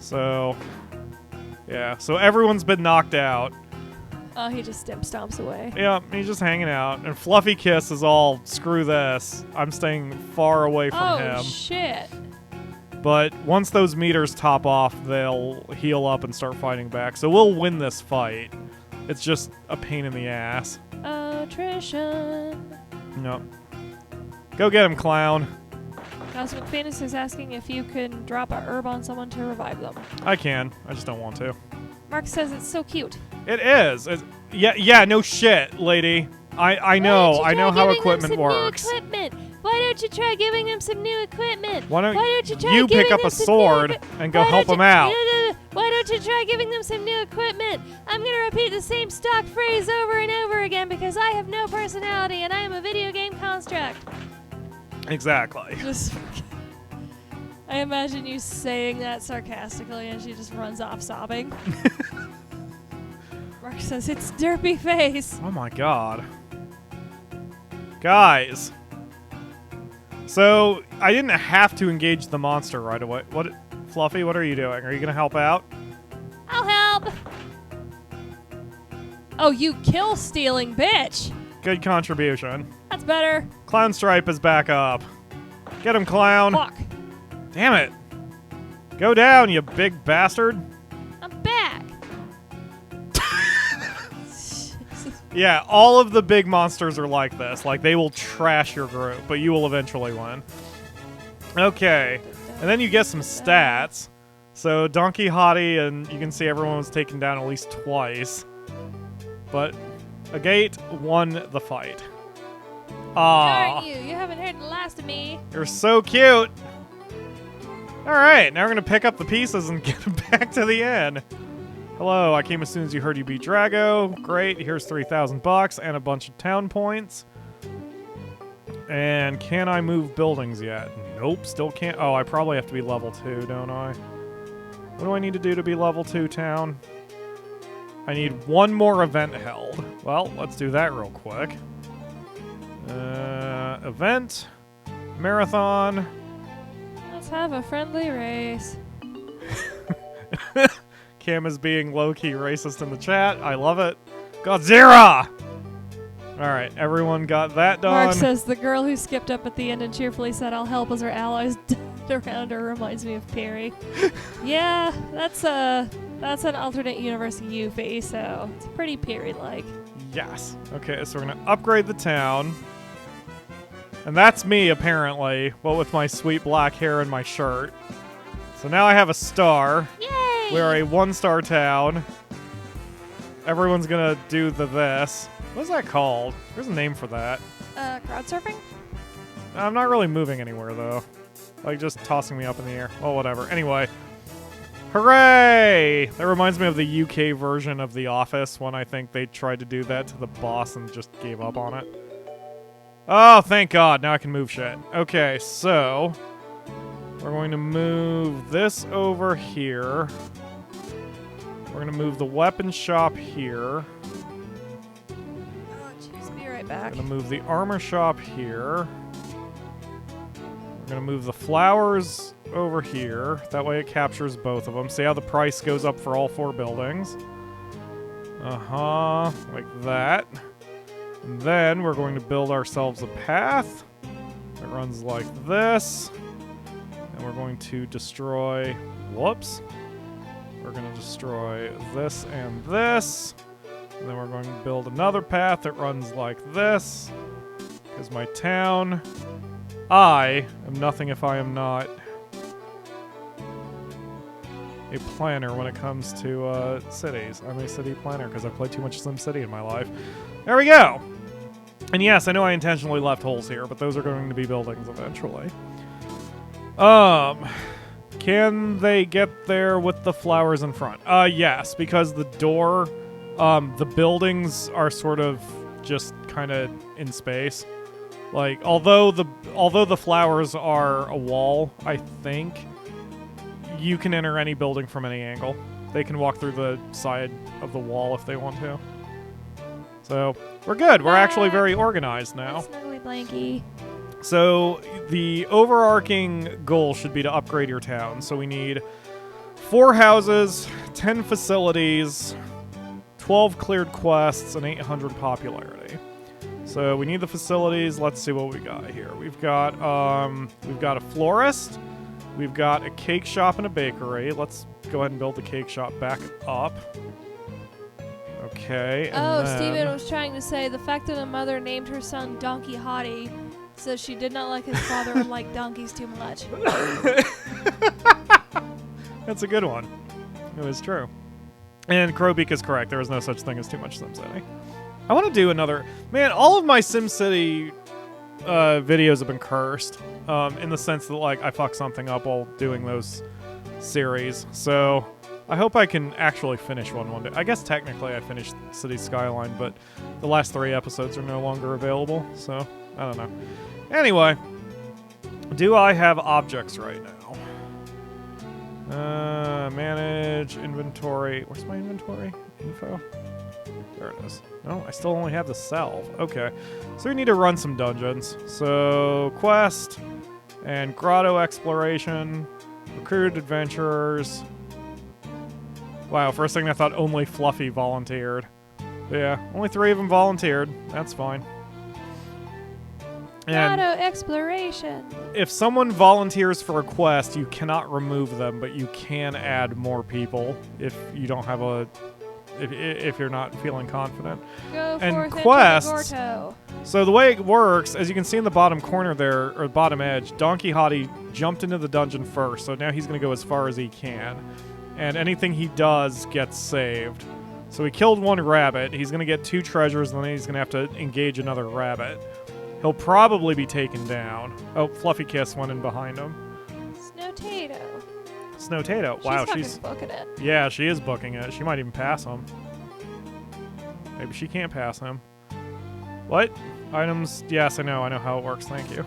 So, yeah, so everyone's been knocked out. Oh, he just stomps away. Yeah, he's just hanging out. And Fluffy Kiss is all, screw this. I'm staying far away from him. Oh, shit. But once those meters top off, they'll heal up and start fighting back. So we'll win this fight. It's just a pain in the ass. Attrition. No. Go get him, clown. Cosmic Phoenix is asking if you can drop a herb on someone to revive them. I can. I just don't want to. Mark says it's so cute. It is. Yeah, no shit, lady. I know. I know how equipment works. Why don't you try giving them some new equipment? Why don't you try you giving pick up them a some sword new and go help them out? Why don't you try giving them some new equipment? I'm going to repeat the same stock phrase over and over again because I have no personality and I am a video game construct. Exactly. Just, I imagine you saying that sarcastically and she just runs off sobbing. Mark says it's derpy face. Oh my god. Guys. So, I didn't have to engage the monster right away. Fluffy, what are you doing? Are you gonna help out? I'll help. Oh, you kill stealing bitch. Good contribution. That's better. Clown Stripe is back up. Get him, clown. Fuck. Damn it. Go down, you big bastard. I'm back. Yeah, all of the big monsters are like this. Like, they will trash your group, but you will eventually win. Okay. And then you get some stats. So, Don Quixote, and you can see everyone was taken down at least twice. But Agate won the fight. Aww. Darn you. You haven't heard the last of me. You're so cute. Alright, now we're going to pick up the pieces and get them back to the inn. Hello, I came as soon as you heard you beat Drago. Great, here's 3,000 bucks and a bunch of town points. And can I move buildings yet? Nope, still can't. Oh, I probably have to be level 2, don't I? What do I need to do to be level 2 town? I need one more event held. Well, let's do that real quick. Event. Marathon. Let's have a friendly race. Cam is being low-key racist in the chat. I love it. Godzilla! Alright, everyone got that done. Mark says the girl who skipped up at the end and cheerfully said, "I'll help," as her allies around her reminds me of Perry. Yeah, that's an alternate universe Yuffie, so it's pretty Perry-like. Yes. Okay, so we're going to upgrade the town. And that's me, apparently. Well, with my sweet black hair and my shirt. So now I have a star. Yay! We are a 1-star town. Everyone's going to do this. What's that called? There's a name for that. Crowd surfing? I'm not really moving anywhere, though. Like, just tossing me up in the air. Well, whatever. Anyway. Hooray! That reminds me of the UK version of The Office, when I think they tried to do that to the boss and just gave up on it. Oh, thank God. Now I can move shit. Okay, so... we're going to move this over here. We're going to move the weapon shop here. Oh, jeez. Be right back. We're going to move the armor shop here. We're going to move the flowers over here. That way it captures both of them. See how the price goes up for all 4 buildings? Uh-huh. Like that. And then we're going to build ourselves a path that runs like this. And we're going to destroy... whoops. We're going to destroy this and this. And then we're going to build another path that runs like this. Because my town... I am nothing if I am not a planner when it comes to cities. I'm a city planner because I've played too much SimCity in my life. There we go! And yes, I know I intentionally left holes here, but those are going to be buildings eventually. Can they get there with the flowers in front? Yes, because the door, the buildings are sort of just kind of in space. Like, although the flowers are a wall, I think, you can enter any building from any angle. They can walk through the side of the wall if they want to. So, we're good. We're actually very organized now. Snuggly blankie. So, the overarching goal should be to upgrade your town. So we need 4 houses, 10 facilities, 12 cleared quests, and 800 popularity. So we need the facilities. Let's see what we got here. We've got a florist, we've got a cake shop and a bakery. Let's go ahead and build the cake shop back up. Okay. Oh, Steven was trying to say the fact that a mother named her son Donkey Hottie says she did not like his father and liked donkeys too much. That's a good one. It was true. And Crowbeak is correct. There is no such thing as too much SimCity. I want to do another... Man, all of my SimCity videos have been cursed. In the sense that, like, I fuck something up while doing those series. So, I hope I can actually finish one day. I guess technically I finished City Skyline, but the last 3 episodes are no longer available. So, I don't know. Anyway, do I have objects right now? Manage, inventory. Where's my inventory? Info? There it is. No, I still only have the salve. Okay. So we need to run some dungeons. So, quest and grotto exploration, recruited adventurers. Wow, first thing I thought only Fluffy volunteered. But yeah, only 3 of them volunteered. That's fine. And Auto exploration. if someone volunteers for a quest, you cannot remove them, but you can add more people if you don't have a... If you're not feeling confident. Go And forth quests. into the Gorto. So the way it works, as you can see in the bottom corner there, or bottom edge, Donkey Hottie jumped into the dungeon first, so now he's going to go as far as he can. And anything he does gets saved. So he killed 1 rabbit, he's going to get 2 treasures, and then he's going to have to engage another rabbit. He'll probably be taken down. Oh, Fluffy Kiss went in behind him. Snow-tato. Snow Tato. Wow, she's booking it. Yeah, she is booking it. She might even pass him. Maybe she can't pass him. What? Items? Yes, I know how it works. Thank you.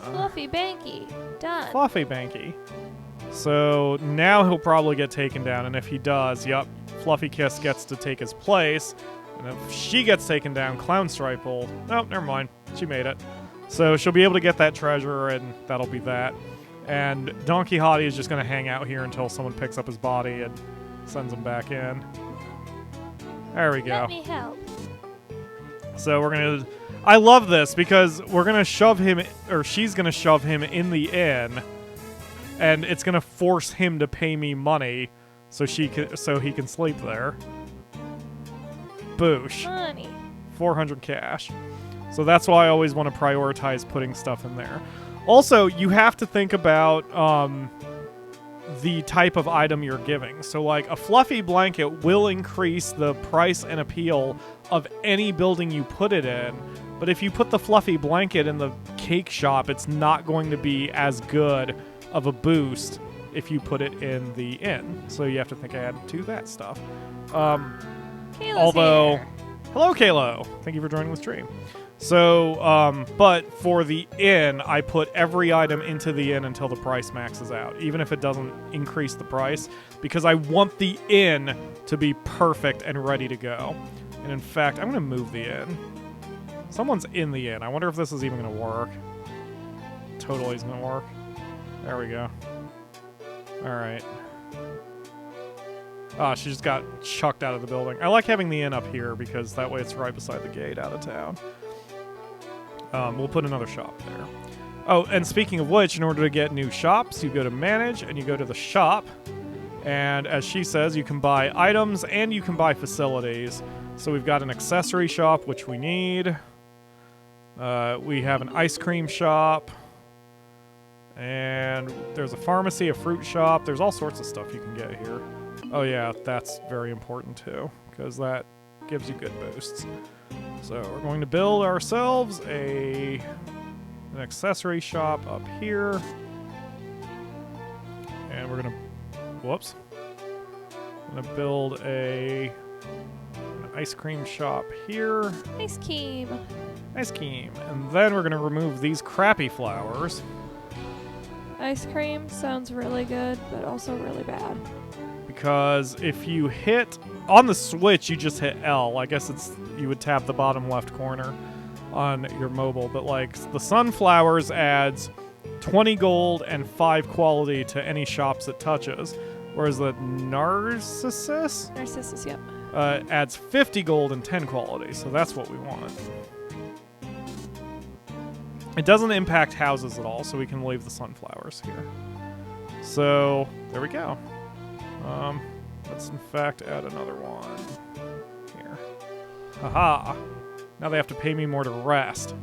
Fluffy Banky. Done. Fluffy Banky. So now he'll probably get taken down, and if he does, yep, Fluffy Kiss gets to take his place. And if she gets taken down, Clown Stripe will... Oh, never mind. She made it. So she'll be able to get that treasure, and that'll be that. And Don Quixote is just going to hang out here until someone picks up his body and sends him back in. There we go. Let me help. So we're going to... I love this because we're going to shove him, or she's going to shove him in the inn, and it's going to force him to pay me money so he can sleep there. Boosh. Money. 400 cash. So that's why I always want to prioritize putting stuff in there. Also, you have to think about the type of item you're giving. So like a fluffy blanket will increase the price and appeal of any building you put it in. But if you put the fluffy blanket in the cake shop, it's not going to be as good of a boost if you put it in the inn. So you have to think ahead to that stuff. Kayla's here. Hello, Kalo. Thank you for joining the stream. So, but for the inn, I put every item into the inn until the price maxes out, even if it doesn't increase the price, because I want the inn to be perfect and ready to go. And in fact, I'm going to move the inn. Someone's in the inn. I wonder if this is even going to work. Totally is going to work. There we go. All right. Ah, she just got chucked out of the building. I like having the inn up here because that way it's right beside the gate out of town. We'll put another shop there. Oh, and speaking of which, in order to get new shops, you go to Manage and you go to the shop. And as she says, you can buy items and you can buy facilities. So we've got an accessory shop, which we need. We have an ice cream shop. And there's a pharmacy, a fruit shop. There's all sorts of stuff you can get here. Oh yeah, that's very important too, because that gives you good boosts. So we're going to build ourselves an accessory shop up here. And we're going to... Whoops. I'm going to build an ice cream shop here. Ice cream. Ice cream. And then we're going to remove these crappy flowers. Ice cream sounds really good, but also really bad. Because if you hit... On the Switch, you just hit L. I guess you would tap the bottom left corner on your mobile. But, like, the sunflowers adds 20 gold and 5 quality to any shops it touches. Whereas the Narcissus? Narcissus, yep. Adds 50 gold and 10 quality. So that's what we want. It doesn't impact houses at all, so we can leave the sunflowers here. So, there we go. Let's in fact add another one here. Haha. Now they have to pay me more to rest.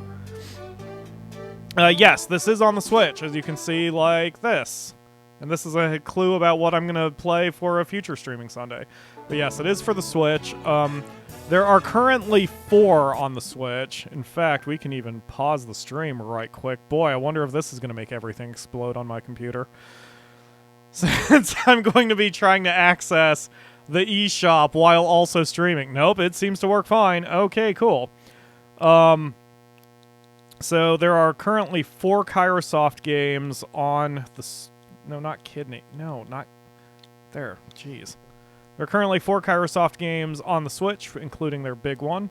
Yes, this is on the Switch, as you can see, like this. And this is a clue about what I'm going to play for a future streaming Sunday. But yes, it is for the Switch. There are currently 4 on the Switch. In fact, we can even pause the stream right quick. Boy, I wonder if this is going to make everything explode on my computer. Since I'm going to be trying to access the eShop while also streaming. Nope, it seems to work fine. Okay, cool. So there are currently 4 Kairosoft games on the... No, not Kidney. No, not... There. Jeez. There are currently 4 Kairosoft games on the Switch, including their big one.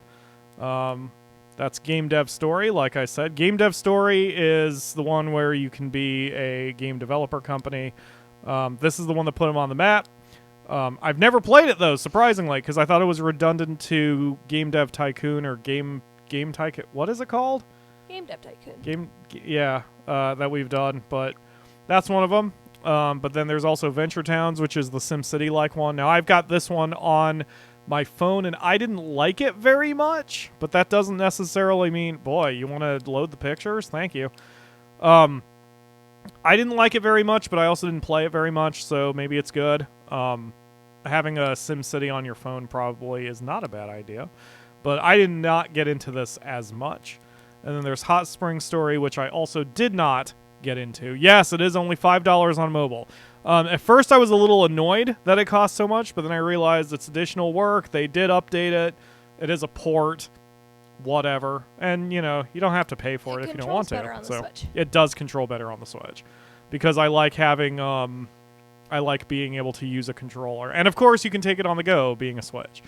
That's Game Dev Story, like I said. Game Dev Story is the one where you can be a game developer company. This is the one that put them on the map. I've never played it, though, surprisingly, because I thought it was redundant to Game Dev Tycoon or Game Tycoon. What is it called? Game Dev Tycoon. That we've done, but that's one of them. But then there's also Venture Towns, which is the SimCity-like one. Now, I've got this one on my phone, and I didn't like it very much, but that doesn't necessarily mean... Boy, you want to load the pictures? Thank you. I didn't like it very much, but I also didn't play it very much, so maybe it's good. Having a SimCity on your phone probably is not a bad idea, but I did not get into this as much. And then there's Hot Spring Story, which I also did not get into. Yes, it is only $5 on mobile. At first, I was a little annoyed that it cost so much, but then I realized it's additional work. They did update it. It is a port, whatever. And, you know, you don't have to pay for it if you don't want to. Better on the So Switch. it does control better on the Switch because I like having, I like being able to use a controller. And, of course, you can take it on the go, being a Switch.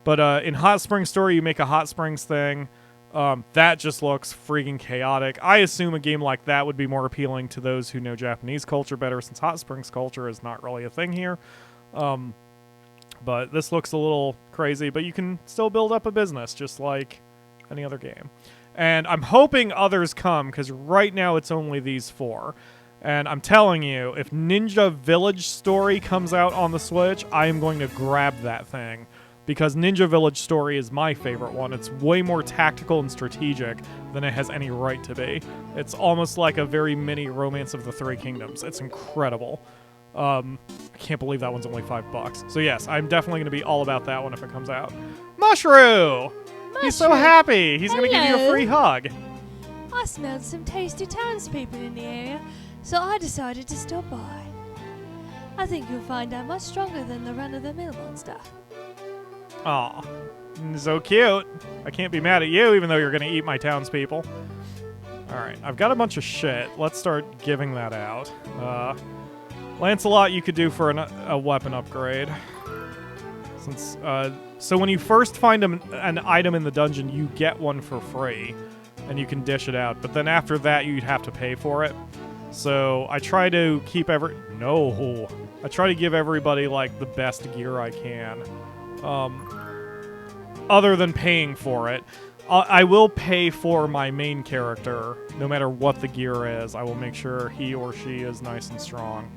But in Hot Springs Story, you make a Hot Springs thing. That just looks freaking chaotic. I assume a game like that would be more appealing to those who know Japanese culture better, since Hot Springs culture is not really a thing here. But this looks a little crazy, but you can still build up a business just like any other game. And I'm hoping others come, because right now it's only these 4. And I'm telling you, if Ninja Village Story comes out on the Switch, I am going to grab that thing. Because Ninja Village Story is my favorite one. It's way more tactical and strategic than it has any right to be. It's almost like a very mini Romance of the Three Kingdoms. It's incredible. I can't believe that one's only $5. So yes, I'm definitely going to be all about that one if it comes out. Mushroom! He's so happy! He's going to give you a free hug. I smelled some tasty townspeople in the area, so I decided to stop by. I think you'll find I'm much stronger than the run-of-the-mill monster. Aw, so cute. I can't be mad at you, even though you're going to eat my townspeople. Alright, I've got a bunch of shit. Let's start giving that out. Lancelot you could do for a weapon upgrade. Since so when you first find an item in the dungeon, you get one for free. And you can dish it out. But then after that, you'd have to pay for it. So I try to keep I try to give everybody, like, the best gear I can. Other than paying for it. I will pay for my main character, no matter what the gear is. I will make sure he or she is nice and strong.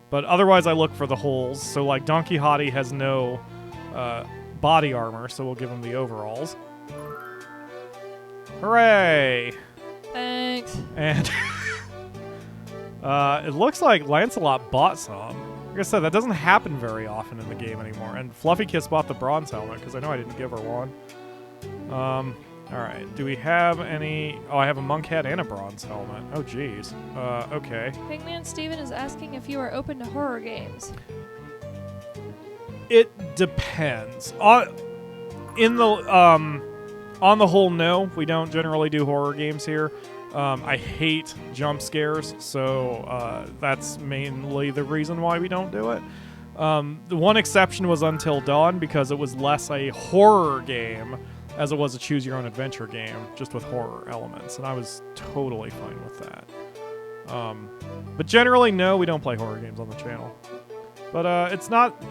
But otherwise, I look for the holes. So, like, Don Quixote has no body armor, so we'll give him the overalls. Hooray! Thanks. And it looks like Lancelot bought some. Like I said, that doesn't happen very often in the game anymore. And Fluffy Kiss bought the bronze helmet, because I know I didn't give her one. Alright. Do we have any... Oh, I have a monk hat and a bronze helmet. Oh, jeez. Okay. Pigman Steven is asking if you are open to horror games. It depends. On the whole, no. We don't generally do horror games here. I hate jump scares, so that's mainly the reason why we don't do it. The one exception was Until Dawn, because it was less a horror game as it was a choose-your-own-adventure game, just with horror elements, and I was totally fine with that. But generally, no, we don't play horror games on the channel. But it's not...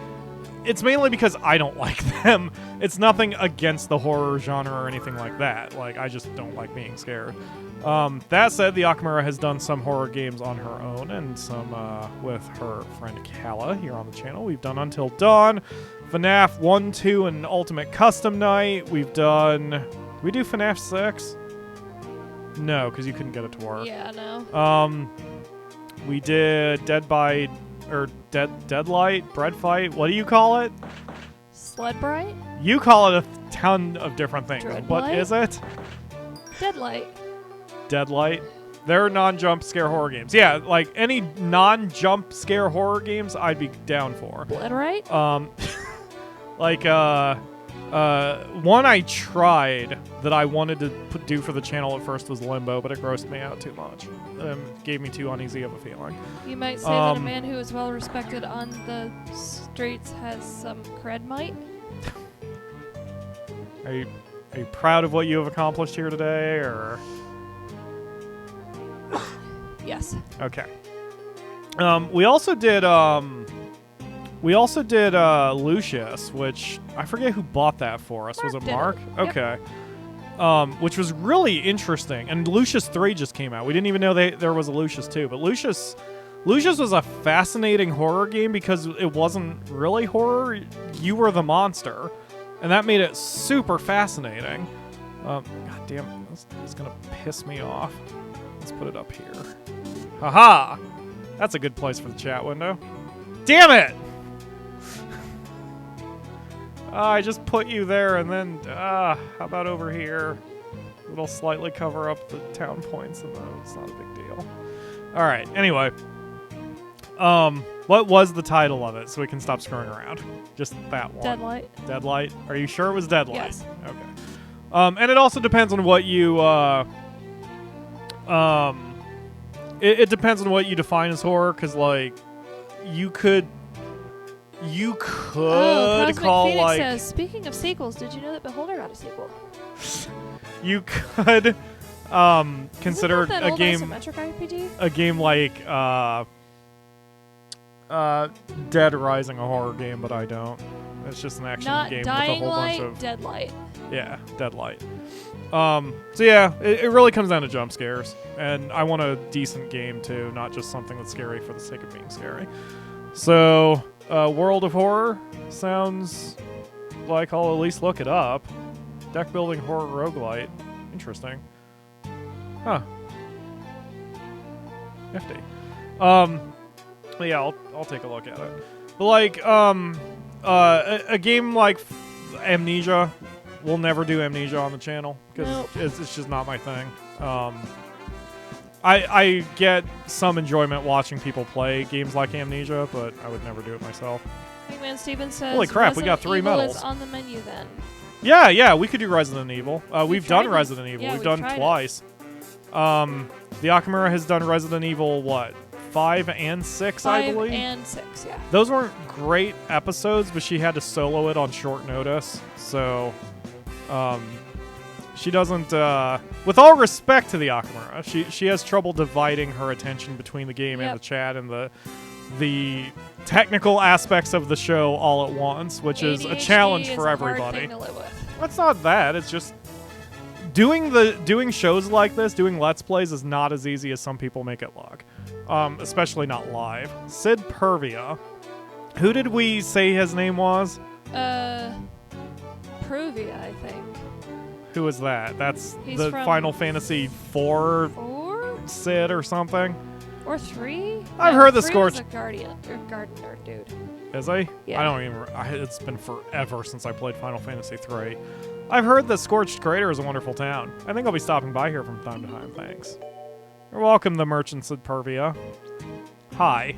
It's mainly because I don't like them. It's nothing against the horror genre or anything like that. Like, I just don't like being scared. That said, the Akamura has done some horror games on her own and some with her friend Kala here on the channel. We've done Until Dawn, FNAF 1, 2, and Ultimate Custom Night. We've done... Did we do FNAF 6? No, because you couldn't get it to work. Yeah, no. We did Deadlight, Bread Fight. What do you call it? Sled-Bright? You call it a ton of different things. Dreadlight? What is it? Deadlight. Deadlight. They're non-jump scare horror games. Yeah, like any non-jump scare horror games, I'd be down for. Bloodright? One I tried that I wanted to do for the channel at first was Limbo, but it grossed me out too much. It gave me too uneasy of a feeling. You might say that a man who is well respected on the streets has some cred might? Are you proud of what you have accomplished here today, or? Yes. Okay. We also did Lucius, which I forget who bought that for us. Was it Mark? Okay. Which was really interesting. And Lucius 3 just came out. We didn't even know there was a Lucius 2. But Lucius was a fascinating horror game because it wasn't really horror. You were the monster. And that made it super fascinating. God damn, this is going to piss me off. Let's put it up here. Haha! That's a good place for the chat window. Damn it! I just put you there, and then, how about over here? It'll slightly cover up the town points, and it's not a big deal. All right. Anyway, what was the title of it so we can stop screwing around? Just that one. Deadlight. Deadlight. Are you sure it was Deadlight? Yes. Okay. And it also depends on what you it depends on what you define as horror, because like you could Cosmic call Phoenix like says, speaking of sequels, did you know that Beholder got a sequel? you could consider Isn't that a old game isometric RPG? a game like Dead Rising a horror game, but I don't. It's just an action Not game Dying with a whole Light, bunch of Deadlight. yeah, Deadlight. So yeah, it really comes down to jump scares, and I want a decent game too, not just something that's scary for the sake of being scary. So, World of Horror sounds like I'll at least look it up. Deck building horror roguelite. Interesting. Huh. Nifty. Yeah, I'll take a look at it. But like, a game like Amnesia, we'll never do Amnesia on the channel because Nope. it's just not my thing. I get some enjoyment watching people play games like Amnesia, but I would never do it myself. Wingman Steven says, Holy crap, we got Resident 3 Evil medals. is on the menu then. Yeah, we could do Resident Evil. We've done tried Resident Evil. yeah, we've we done tried it. twice. The Akamura has done Resident Evil, what, 5 and 6, I 5 believe? and 6, yeah. Those weren't great episodes, but she had to solo it on short notice. So, she doesn't, with all respect to the Akamura, she has trouble dividing her attention between the game and Yep. the chat and the technical aspects of the show all at once, which is a ADHD challenge is for a hard everybody. thing to live with. That's not that. It's just doing shows like this, doing Let's Plays is not as easy as some people make it look. Especially not live. Sid Pervia. Who did we say his name was? Pruvia, I think. Who is that? That's He's the from- Final Fantasy 4 4 Sid or something. or 3? I've heard the 3 Scorched- was a Guardian or Gardener dude. Is he? Yeah. I don't even. It's been forever since I played Final Fantasy 3. I've heard that Scorched Crater is a wonderful town. I think I'll be stopping by here from time to time. Thanks. You're welcome, the merchants at Pervia. Hi.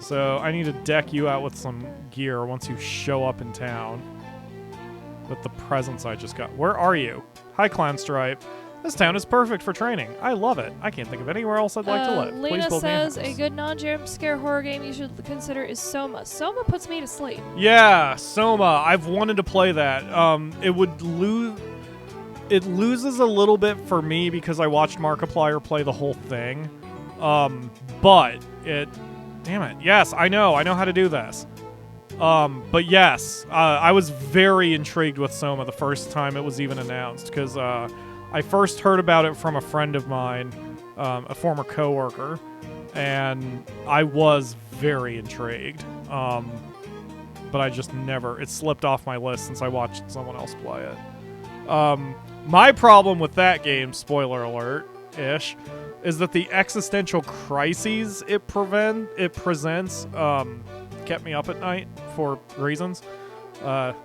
So I need to deck you out with some gear once you show up in town. With the presents I just got. Where are you? Hi, Clown Stripe. This town is perfect for training. I love it. I can't think of anywhere else I'd like to live. Please Lena build me a says house. a good non-jump scare horror game you should consider is Soma. Soma puts me to sleep. Yeah, Soma. I've wanted to play that. It would lose. It loses a little bit for me because I watched Markiplier play the whole thing. But it. Damn it. Yes, I know how to do this. But yes, I was very intrigued with Soma the first time it was even announced because I first heard about it from a friend of mine, a former coworker, and I was very intrigued. But I just never, it slipped off my list since I watched someone else play it. My problem with that game, spoiler alert-ish, is that the existential crises it presents kept me up at night for reasons.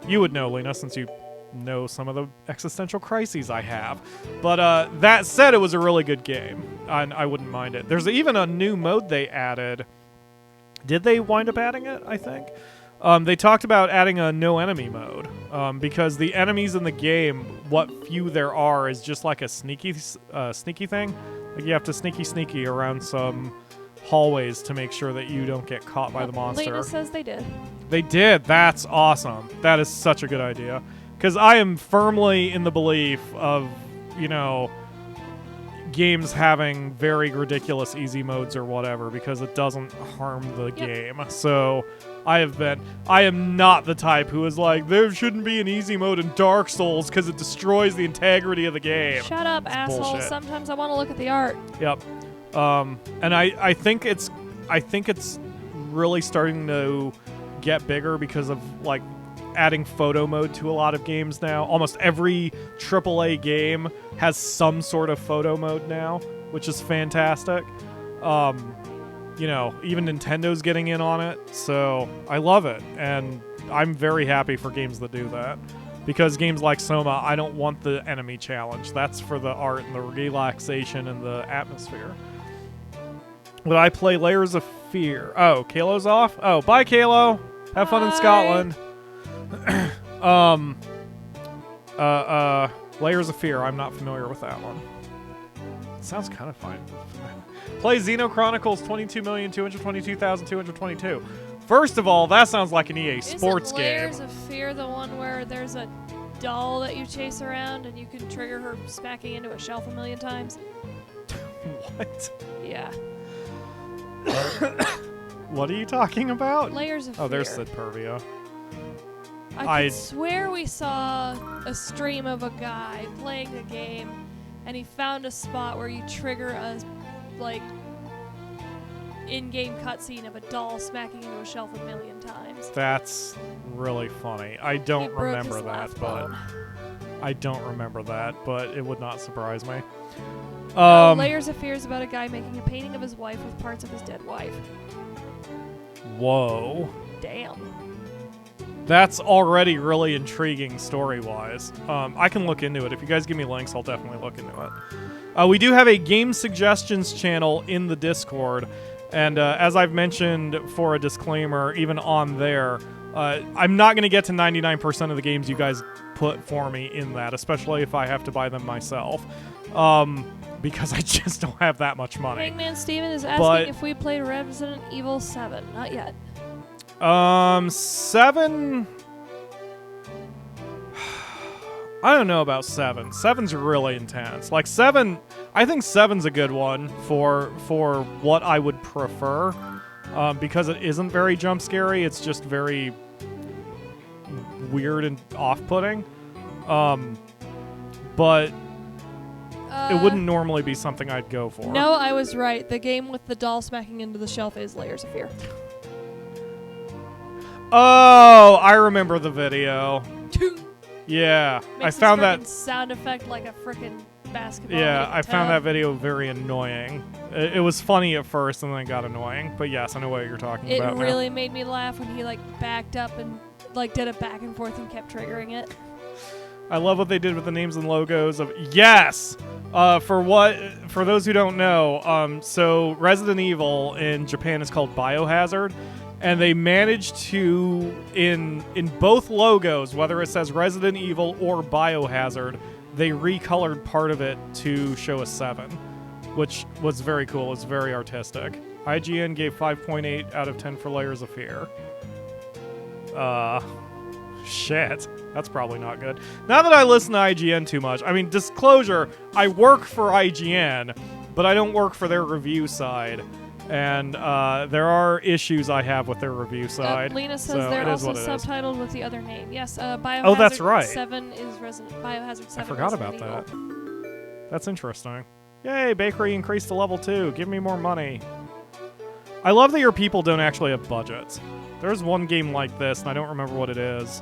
You would know, Lena, since you know some of the existential crises I have. But that said, it was a really good game, and I wouldn't mind it. There's even a new mode they added. Did they wind up adding it? I think. They talked about adding a no enemy mode because the enemies in the game, what few there are, is just like a sneaky thing. Like you have to sneaky around some hallways to make sure that you don't get caught by the monster. Lena says they did. They did. That's awesome. That is such a good idea. Because I am firmly in the belief of, games having very ridiculous easy modes or whatever because it doesn't harm the game. So I am not the type who is like, there shouldn't be an easy mode in Dark Souls because it destroys the integrity of the game. Shut up, asshole. bullshit. Sometimes I want to look at the art. Yep. And I think it's really starting to get bigger because of like adding photo mode to a lot of games now. Almost every AAA game has some sort of photo mode now, which is fantastic. Even Nintendo's getting in on it, so I love it, and I'm very happy for games that do that. Because games like Soma, I don't want the enemy challenge. That's for the art and the relaxation and the atmosphere. Would I play Layers of Fear? Oh, Kalo's off? Oh, bye, Kalo. Have fun in Bye. Scotland. Layers of Fear. I'm not familiar with that one. Sounds kind of fun. Play Xeno Chronicles 22,222,222. First of all, that sounds like an EA Sports Isn't game. Layers of Fear the one where there's a doll that you chase around and you can trigger her smacking into a shelf a million times? What? Yeah. What are you talking about? Layers of Fear. Oh, there's Sid Pervia. I could swear we saw a stream of a guy playing a game, and he found a spot where you trigger a, like, in-game cutscene of a doll smacking into a shelf a million times. That's really funny. I don't He broke remember his that, left but bone. I don't remember that, but it would not surprise me. Layers of Fear is about a guy making a painting of his wife with parts of his dead wife. Whoa. Damn. That's already really intriguing story-wise. I can look into it. If you guys give me links, I'll definitely look into it. We do have a game suggestions channel in the Discord, and as I've mentioned for a disclaimer, even on there, I'm not going to get to 99% of the games you guys put for me in that, especially if I have to buy them myself, because I just don't have that much money. Hangman Steven is asking if we played Resident Evil 7. Not yet. 7. I don't know about 7. 7's really intense. Like 7, I think 7's a good one for what I would prefer, because it isn't very jump scary. It's just very weird and off-putting. But it wouldn't normally be something I'd go for. No, I was right. The game with the doll smacking into the shelf is Layers of Fear. Oh, I remember the video. Yeah, Makes I found this that frickin' sound effect like a freaking basketball. Yeah, hitting a I found that tub. video very annoying. It was funny at first and then it got annoying. But yes, I know what you're talking It about really made me laugh when he like backed up and like did it back and forth and kept triggering it. now. I love what they did with the names and logos of yes. For those who don't know, so Resident Evil in Japan is called Biohazard. And they managed to, in both logos, whether it says Resident Evil or Biohazard, they recolored part of it to show a 7, which was very cool. It's very artistic. IGN gave 5.8 out of 10 for Layers of Fear. Shit. That's probably not good. Not that I listen to IGN too much. I mean, disclosure, I work for IGN, but I don't work for their review side. And there are issues I have with their review side. Lena says so they're it is also what it is. subtitled with the other name. Yes, Biohazard Oh, that's right. 7 is Biohazard 7. I forgot about that. That's interesting. Yay, Bakery increased to level 2. Give me more money. I love that your people don't actually have budgets. There's one game like this, and I don't remember what it is.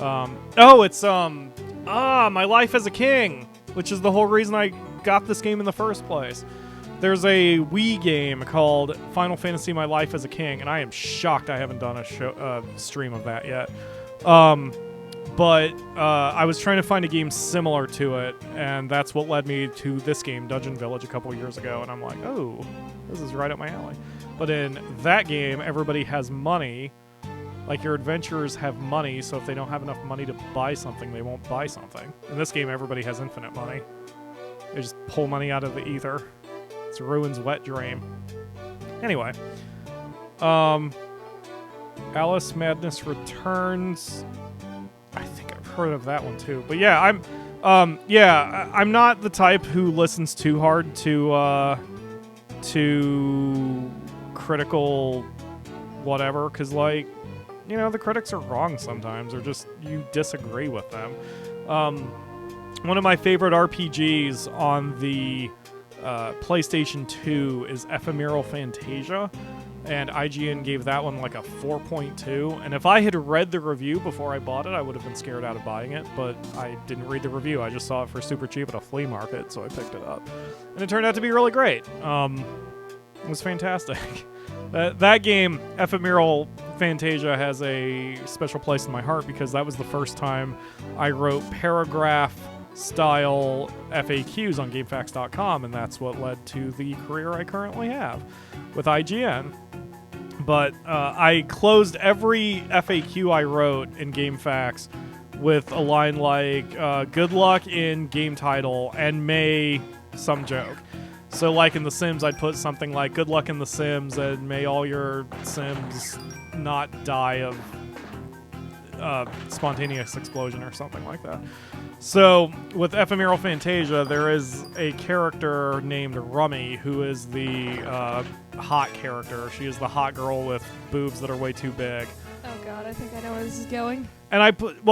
It's My Life as a King, which is the whole reason I got this game in the first place. There's a Wii game called Final Fantasy My Life as a King, and I am shocked I haven't done a stream of that yet. But I was trying to find a game similar to it, and that's what led me to this game, Dungeon Village, a couple years ago, and I'm like, oh, this is right up my alley. But in that game, everybody has money. Like, your adventurers have money, so if they don't have enough money to buy something, they won't buy something. In this game, everybody has infinite money. They just pull money out of the ether. It's Ruin's wet dream. Anyway. Alice Madness Returns. I think I've heard of that one too. But yeah, I'm not the type who listens too hard to critical whatever, because, like, you know, the critics are wrong sometimes, or just you disagree with them. One of my favorite RPGs on the PlayStation 2 is Ephemeral Fantasia, and IGN gave that one like a 4.2. And if I had read the review before I bought it, I would have been scared out of buying it, but I didn't read the review. I just saw it for super cheap at a flea market, so I picked it up. And it turned out to be really great. It was fantastic. That game, Ephemeral Fantasia, has a special place in my heart because that was the first time I wrote paragraph style FAQs on GameFAQs.com, and that's what led to the career I currently have with IGN. But I closed every FAQ I wrote in GameFAQs with a line like, good luck in game title and may some joke. So like in The Sims, I'd put something like, good luck in The Sims and may all your Sims not die of spontaneous explosion or something like that. So with Ephemeral Fantasia, there is a character named Rummy who is the hot character. She is the hot girl with boobs that are way too big. Oh god, I think I know where this is going. And I put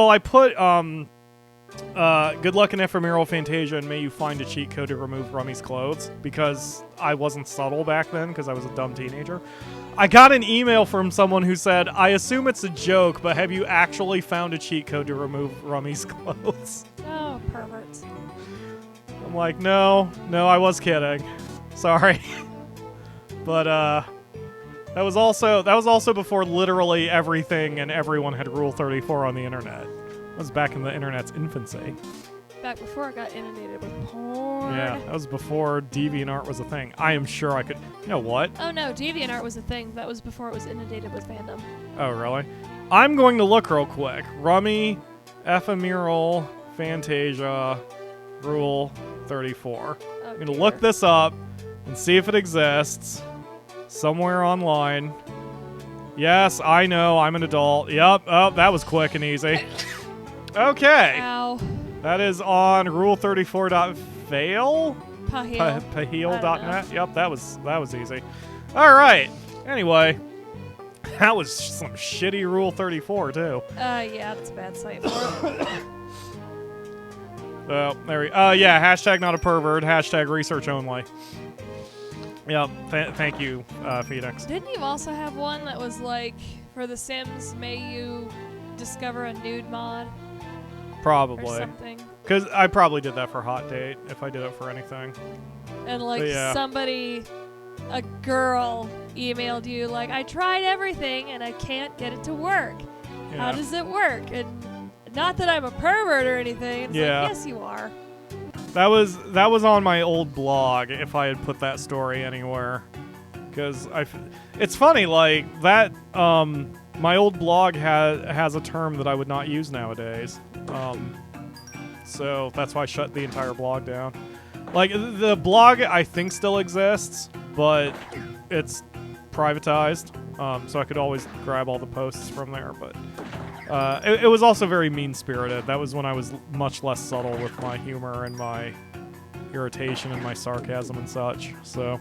good luck in Ephemeral Fantasia and may you find a cheat code to remove Rummy's clothes, because I wasn't subtle back then because I was a dumb teenager. I got an email from someone who said, I assume it's a joke, but have you actually found a cheat code to remove Rummy's clothes? Oh, perverts. I'm like, no, I was kidding. Sorry. But that was also before literally everything and everyone had Rule 34 on the internet. That was back in the internet's infancy. Back before I got inundated with porn. Yeah, that was before DeviantArt was a thing. I am sure I could... You know what? Oh no, DeviantArt was a thing. That was before it was inundated with fandom. Oh, really? I'm going to look real quick. Rummy, Ephemeral, Fantasia, Rule 34. Oh, I'm going to look this up and see if it exists somewhere online. Yes, I know. I'm an adult. Yep. Oh, that was quick and easy. Okay. Ow. That is on rule34.fail? Pahil. Pahil.net. Yep, that was easy. All right. Anyway, that was some shitty Rule 34 too. Yeah, that's a bad site for it. Oh, there we. Yeah. Hashtag not a pervert. Hashtag research only. Yep. Thank you, Phoenix. Didn't you also have one that was like, for The Sims, may you discover a nude mod? Or Probably. something. Because I probably did that for Hot Date if I did it for anything. And like Yeah. a girl emailed you like, I tried everything and I can't get it to work. Yeah. How does it work? And not that I'm a pervert or anything. It's Yeah. like, yes, you are. That was on my old blog if I had put that story anywhere. Because it's funny, like that. My old blog has a term that I would not use nowadays. So that's why I shut the entire blog down. Like the blog I think still exists, but it's privatized. So I could always grab all the posts from there, but it was also very mean-spirited. That was when I was much less subtle with my humor and my irritation and my sarcasm and such. So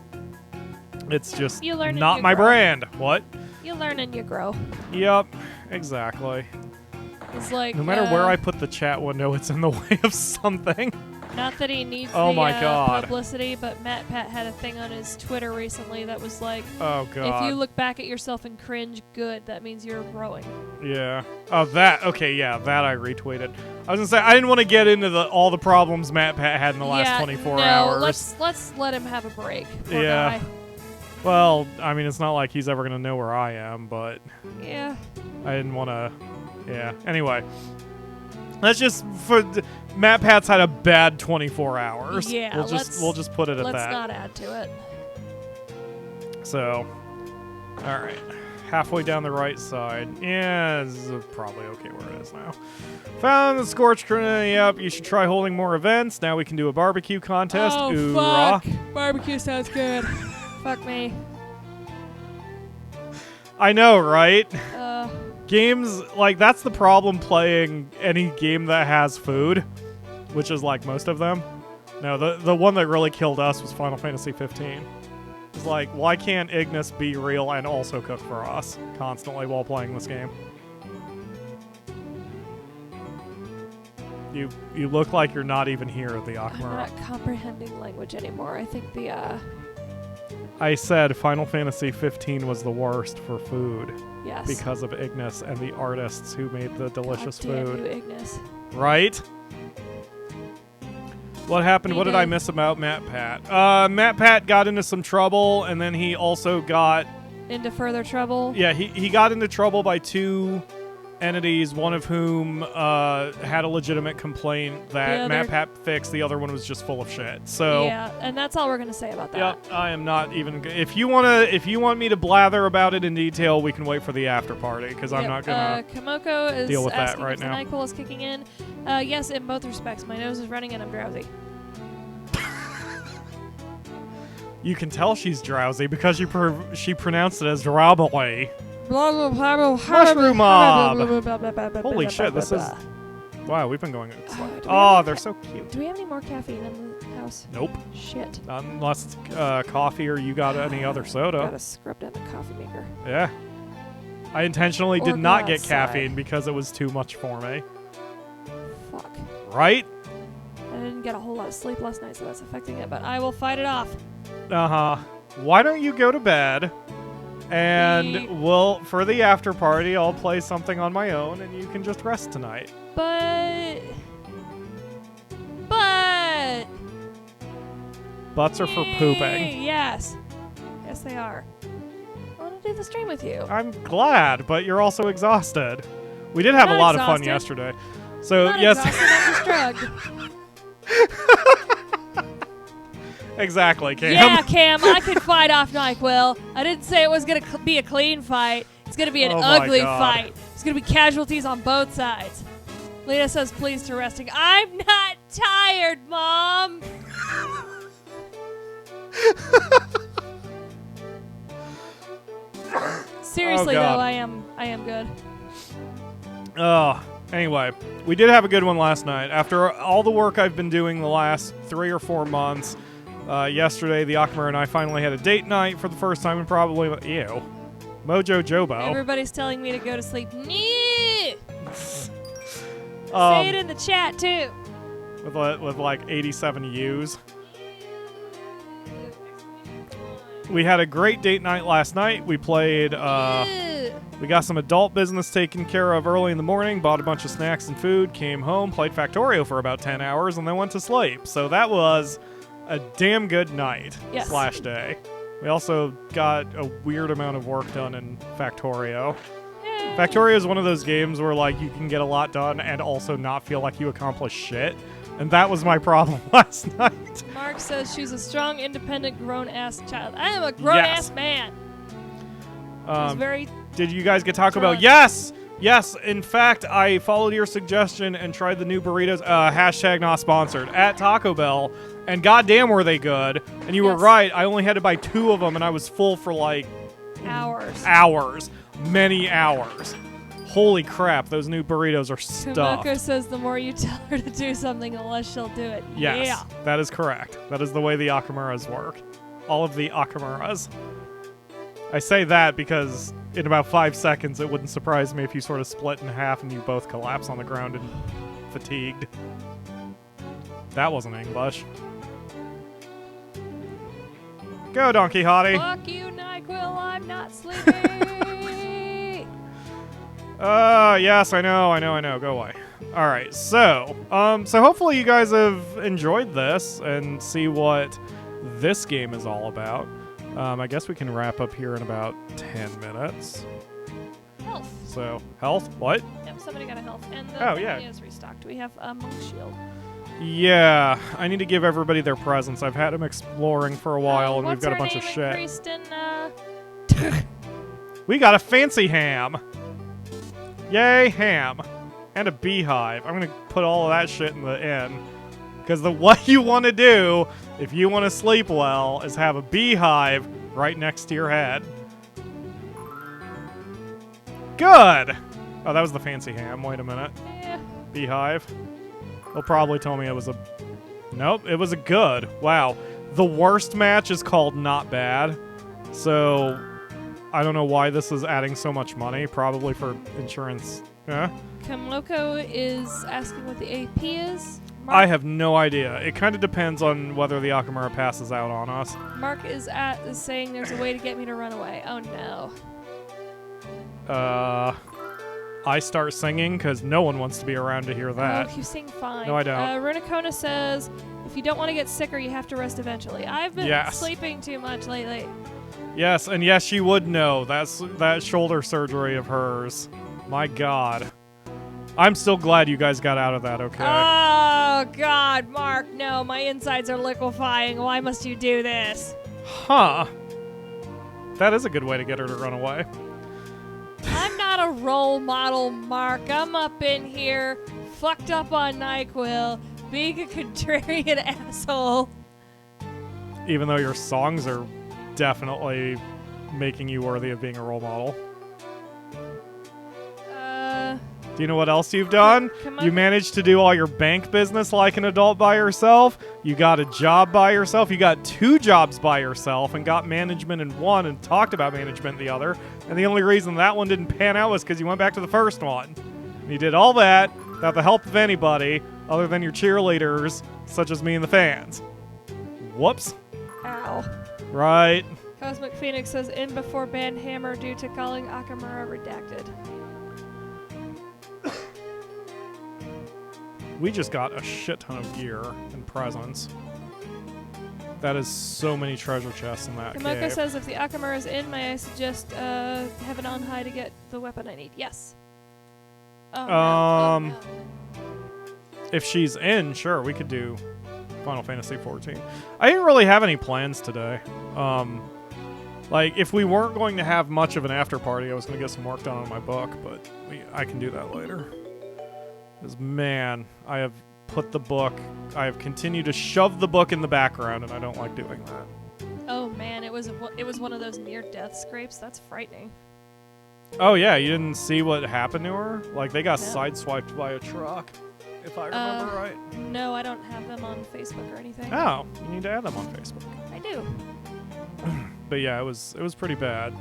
it's just You learn and not you my grow. brand. What? You learn and you grow. Yep, exactly. It's like No matter where I put the chat window, it's in the way of something. Not that he needs Oh the my God. publicity, but Matt Pat had a thing on his Twitter recently that was like, Oh god. if you look back at yourself and cringe, good, that means you're growing. Yeah. Oh, that. Okay, yeah, that I retweeted. I was gonna say I didn't want to get into all the problems Matt Pat had in the last 24 hours. Let's let him have a break. Poor Yeah. guy. Well, I mean, it's not like he's ever gonna know where I am, but Yeah. I didn't want to. Yeah. Anyway, let's just Matt Pat's had a bad 24 hours. Yeah, We'll just put it at Let's that. not add to it. So, all right. Halfway down the right side. Yeah, this is probably okay where it is now. Found the Scorched Grenade. Yep, you should try holding more events. Now we can do a barbecue contest. Oh, Oorah. fuck. Barbecue sounds good. Fuck me. I know, right? Uh, Games, like, that's the problem playing any game that has food, which is like most of them. No, the one that really killed us was Final Fantasy 15. It's like, why can't Ignis be real and also cook for us constantly while playing this game? You look like you're not even here at the I'm Akamura. not comprehending language anymore. I think the, I said Final Fantasy 15 was the worst for food yes. because of Ignis and the artists who made the delicious God damn food. you, Ignis. Right? What happened? He What did I did. miss about Matt Pat? Matt Pat got into some trouble, and then he also got... Into further trouble. Yeah, he got into trouble by two entities, one of whom had a legitimate complaint that MatPat fixed. The other one was just full of shit. So yeah, and that's all we're gonna say about that. Yeah, I am not even. If you want me to blather about it in detail, we can wait for the after party because I'm not gonna Kamoko is deal with that asking right if the now. NyQuil is kicking in. Yes, in both respects. My nose is running and I'm drowsy. You can tell she's drowsy because she pronounced it as drowsy. Mushroom mob. Holy shit, this is. Wow, we've been going. Oh, they're so cute. Do we have any more caffeine in the house? Nope. Shit. Unless it's coffee or you got any other soda. Gotta scrub down the coffee maker. Yeah. I intentionally Or did not go get outside. caffeine because it was too much for me. Fuck. Right? I didn't get a whole lot of sleep last night, so that's affecting it, but I will fight it off. Uh-huh. Why don't you go to bed? And for the after party, I'll play something on my own and you can just rest tonight. But Butts are for pooping. Yes. Yes, they are. I want to do the stream with you. I'm glad, but you're also exhausted. We did have a Not lot of fun exhausted. yesterday. So, Not yes. exhausted, I'm just drugged. Exactly, Cam. Yeah, Cam, I could fight off NyQuil. I didn't say it was going to be a clean fight. It's going to be an Oh my ugly God. fight. It's going to be casualties on both sides. Lena says please to resting. I'm not tired, Mom. Seriously, Oh, God. though, I am good. Oh, anyway, we did have a good one last night. After all the work I've been doing the last 3 or 4 months, yesterday the Akamura and I finally had a date night for the first time in probably, ew, Mojo Jobo. Everybody's telling me to go to sleep. Say Um, it in the chat, too. with like 87 U's. We had a great date night last night. We played, we got some adult business taken care of early in the morning, bought a bunch of snacks and food, came home, played Factorio for about 10 hours, and then went to sleep. So that was a damn good night Yes. / day. We also got a weird amount of work done in Factorio. Yay. Factorio is one of those games where like you can get a lot done and also not feel like you accomplished shit. And that was my problem last night. Mark says she's a strong, independent, grown-ass child. I am a grown-ass man. He's very... Did you guys get Taco Bell? drunk. Yes! Yes, in fact, I followed your suggestion and tried the new burritos, hashtag not sponsored, at Taco Bell, and goddamn were they good. And you were Yes. right, I only had to buy 2 of them and I was full for like... hours. Many hours. Holy crap, those new burritos are stuffed. Kumoko says the more you tell her to do something, the less she'll do it. Yes, Yeah. that is correct. That is the way the Akamuras work. All of the Akamuras. I say that because in about 5 seconds, it wouldn't surprise me if you sort of split in half and you both collapse on the ground and fatigued. That wasn't English. Go, Don Quixote. Fuck you, NyQuil. I'm not sleepy. Yes, I know. Go away. All right, so hopefully you guys have enjoyed this and see what this game is all about. I guess we can wrap up here in about 10 minutes. Health. So, health? What? Yep, somebody got a health. And the Oh, thing yeah. is restocked. We have a monk shield. Yeah, I need to give everybody their presents. I've had them exploring for a while, and we've got a bunch of shit. Increased in, We got a fancy ham. Yay, ham. And a beehive. I'm going to put all of that shit in the inn. Because what you want to do, if you want to sleep well, is have a beehive right next to your head. Good! Oh, that was the fancy ham. Wait a minute. yeah. Beehive. They'll probably tell me it was a... Nope, it was a good. Wow. The worst match is called not bad. So, I don't know why this is adding so much money. Probably for insurance. Yeah? Kamoko is asking what the AP is. I have no idea. It kind of depends on whether the Akamura passes out on us. Mark is saying there's a way to get me to run away. Oh no. I start singing because no one wants to be around to hear that. Oh, you sing fine. No, I don't. Runicona says, if you don't want to get sicker, you have to rest eventually. I've been Yes. sleeping too much lately. Yes, and yes, she would know. That shoulder surgery of hers My God. I'm still glad you guys got out of that, okay? Oh, God, Mark, no, my insides are liquefying. Why must you do this? Huh. That is a good way to get her to run away. I'm not a role model, Mark. I'm up in here, fucked up on NyQuil, being a contrarian asshole. Even though your songs are definitely making you worthy of being a role model. Do you know what else you've done? Come You on. managed to do all your bank business like an adult by yourself. You got a job by yourself. You got 2 jobs by yourself and got management in one and talked about management in the other. And the only reason that one didn't pan out was because you went back to the first one. And you did all that without the help of anybody other than your cheerleaders, such as me and the fans. Whoops. Ow. Right. Cosmic Phoenix says in before band Hammer due to calling Akamura redacted. We just got a shit ton of gear and presents. That is so many treasure chests in that Kamoko cave. says if the Akamura is in, may I suggest have it on high to get the weapon I need? Yes. Oh, no. Oh, no. If she's in, sure, we could do Final Fantasy XIV. I didn't really have any plans today. Like, if we weren't going to have much of an after party, I was going to get some work done on my book, but I can do that later. Because, man, I have continued to shove the book in the background, and I don't like doing that. Oh man, it was one of those near-death scrapes. That's frightening. Oh, yeah, you didn't see what happened to her? Like, they got No. sideswiped by a truck, if I remember right. No, I don't have them on Facebook or anything. Oh, you need to add them on Facebook. I do. But yeah, it was pretty bad.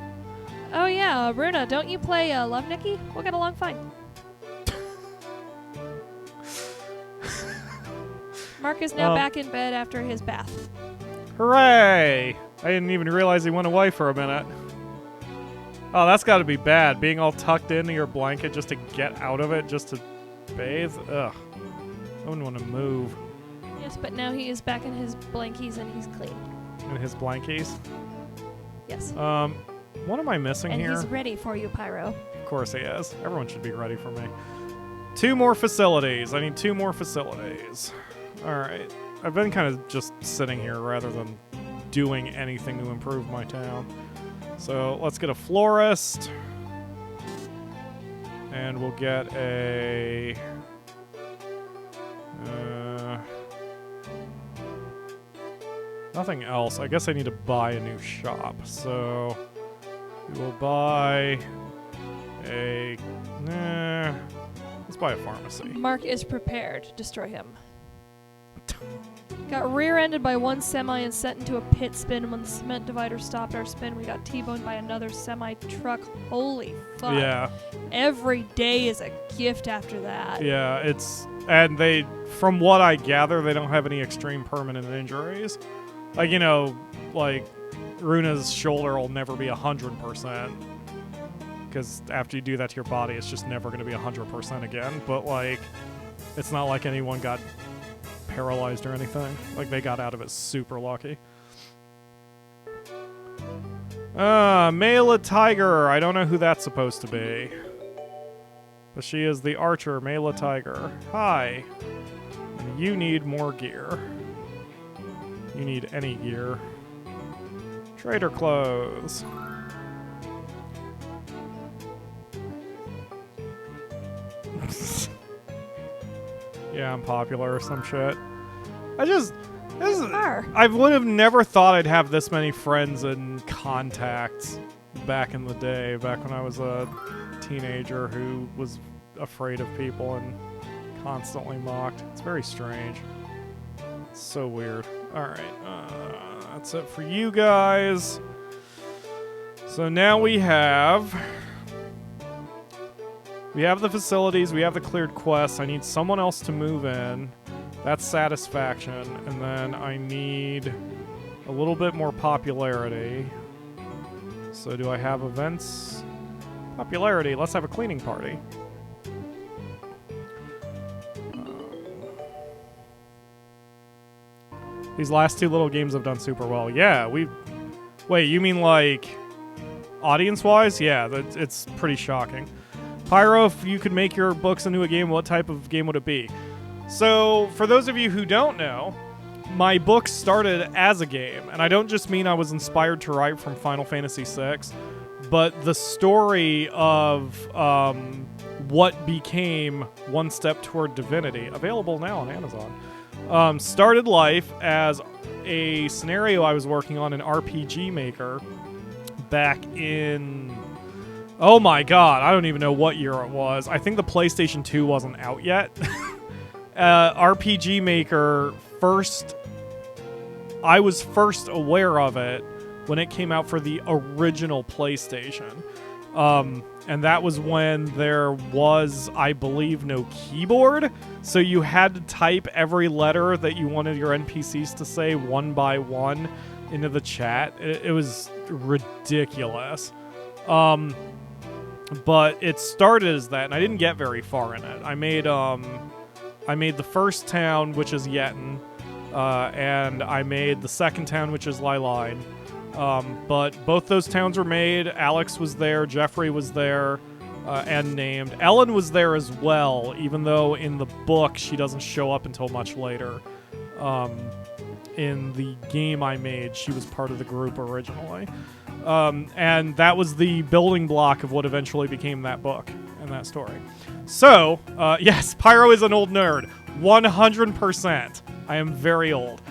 Oh yeah, Runa, don't you play Love Nikki? We'll get along fine. Mark is now back in bed after his bath. Hooray! I didn't even realize he went away for a minute. Oh, that's got to be bad. Being all tucked into your blanket just to get out of it, just to bathe. Ugh. I wouldn't want to move. Yes, but now he is back in his blankies and he's clean. In his blankies. Yes. What am I missing And here? he's ready for you, Pyro. Of course he is. Everyone should be ready for me. 2 more facilities. I need 2 more facilities. Alright. I've been kind of just sitting here rather than doing anything to improve my town. So let's get a florist. And we'll get a... nothing else. I guess I need to buy a new shop. So we will buy a... let's buy a pharmacy. Mark is prepared. Destroy him. Got rear-ended by one semi and sent into a pit spin. When the cement divider stopped our spin, we got T-boned by another semi-truck. Holy fuck. Yeah. Every day is a gift after that. Yeah, and they, from what I gather, they don't have any extreme permanent injuries. Like, you know, like, Runa's shoulder will never be 100%. Because after you do that to your body, it's just never going to be 100% again. But, like, it's not like anyone got paralyzed or anything. Like, they got out of it super lucky. Mela Tiger. I don't know who that's supposed to be. But she is the archer, Mela Tiger. Hi. And you need more gear. You need any gear. Trader clothes. Yeah, I'm popular or some shit. I would have never thought I'd have this many friends and contacts back in the day, back when I was a teenager who was afraid of people and constantly mocked. It's very strange. It's so weird. Alright, that's it for you guys. So now we have the facilities, we have the cleared quests. I need someone else to move in. That's satisfaction. And then I need a little bit more popularity. So do I have events? Popularity, let's have a cleaning party. These last 2 little games have done super well. Yeah, wait, you mean like audience-wise? Yeah, it's pretty shocking. Pyro, if you could make your books into a game, what type of game would it be? So, for those of you who don't know, my book started as a game, and I don't just mean I was inspired to write from Final Fantasy VI, but the story of what became One Step Toward Divinity, available now on Amazon, started life as a scenario I was working on in RPG Maker back in... Oh my god, I don't even know what year it was. I think the PlayStation 2 wasn't out yet. RPG Maker I was first aware of it when it came out for the original PlayStation. And that was when there was, I believe, no keyboard. So you had to type every letter that you wanted your NPCs to say one by one into the chat. It was ridiculous. But it started as that, and I didn't get very far in it. I made the first town, which is Yetin, and I made the second town, which is Liline. But both those towns were made. Alex was there, Jeffrey was there, and named. Ellen was there as well, even though in the book she doesn't show up until much later. In the game I made, she was part of the group originally. And that was the building block of what eventually became that book and that story. So, yes, Pyro is an old nerd. 100%. I am very old.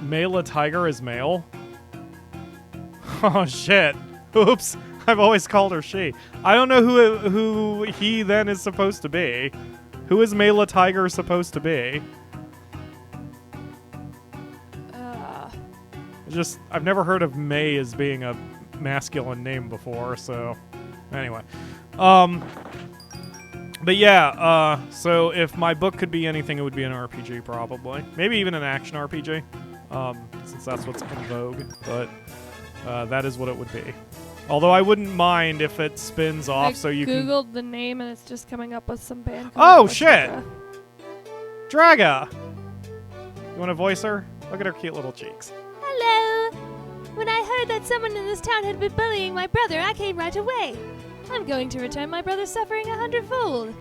Mela Tiger is male. Oh, shit. Oops. I've always called her she. I don't know who he then is supposed to be. Who is Mela Tiger supposed to be? I've never heard of May as being a masculine name before, so anyway. But yeah, so if my book could be anything, it would be an RPG probably. Maybe even an action RPG, since that's what's in vogue, but that is what it would be. Although I wouldn't mind if it spins off so you can... Googled the name and it's just coming up with some band. Oh, shit! Draga! You want to voice her? Look at her cute little cheeks. Hello! When I heard that someone in this town had been bullying my brother, I came right away. I'm going to return my brother's suffering 100-fold.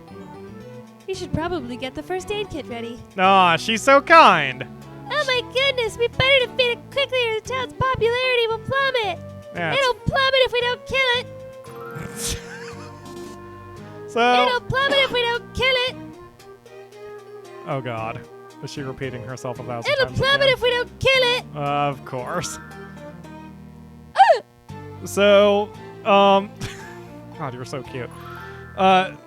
You should probably get the first aid kit ready. Aw, she's so kind! Oh my goodness, we better defeat it quickly or the town's popularity will plummet! Yeah, It'll plummet if we don't kill it! It'll plummet if we don't kill it! Oh god. Is she repeating herself 1,000 times? It'll plummet if we don't kill it! Of course. So, God, you're so cute.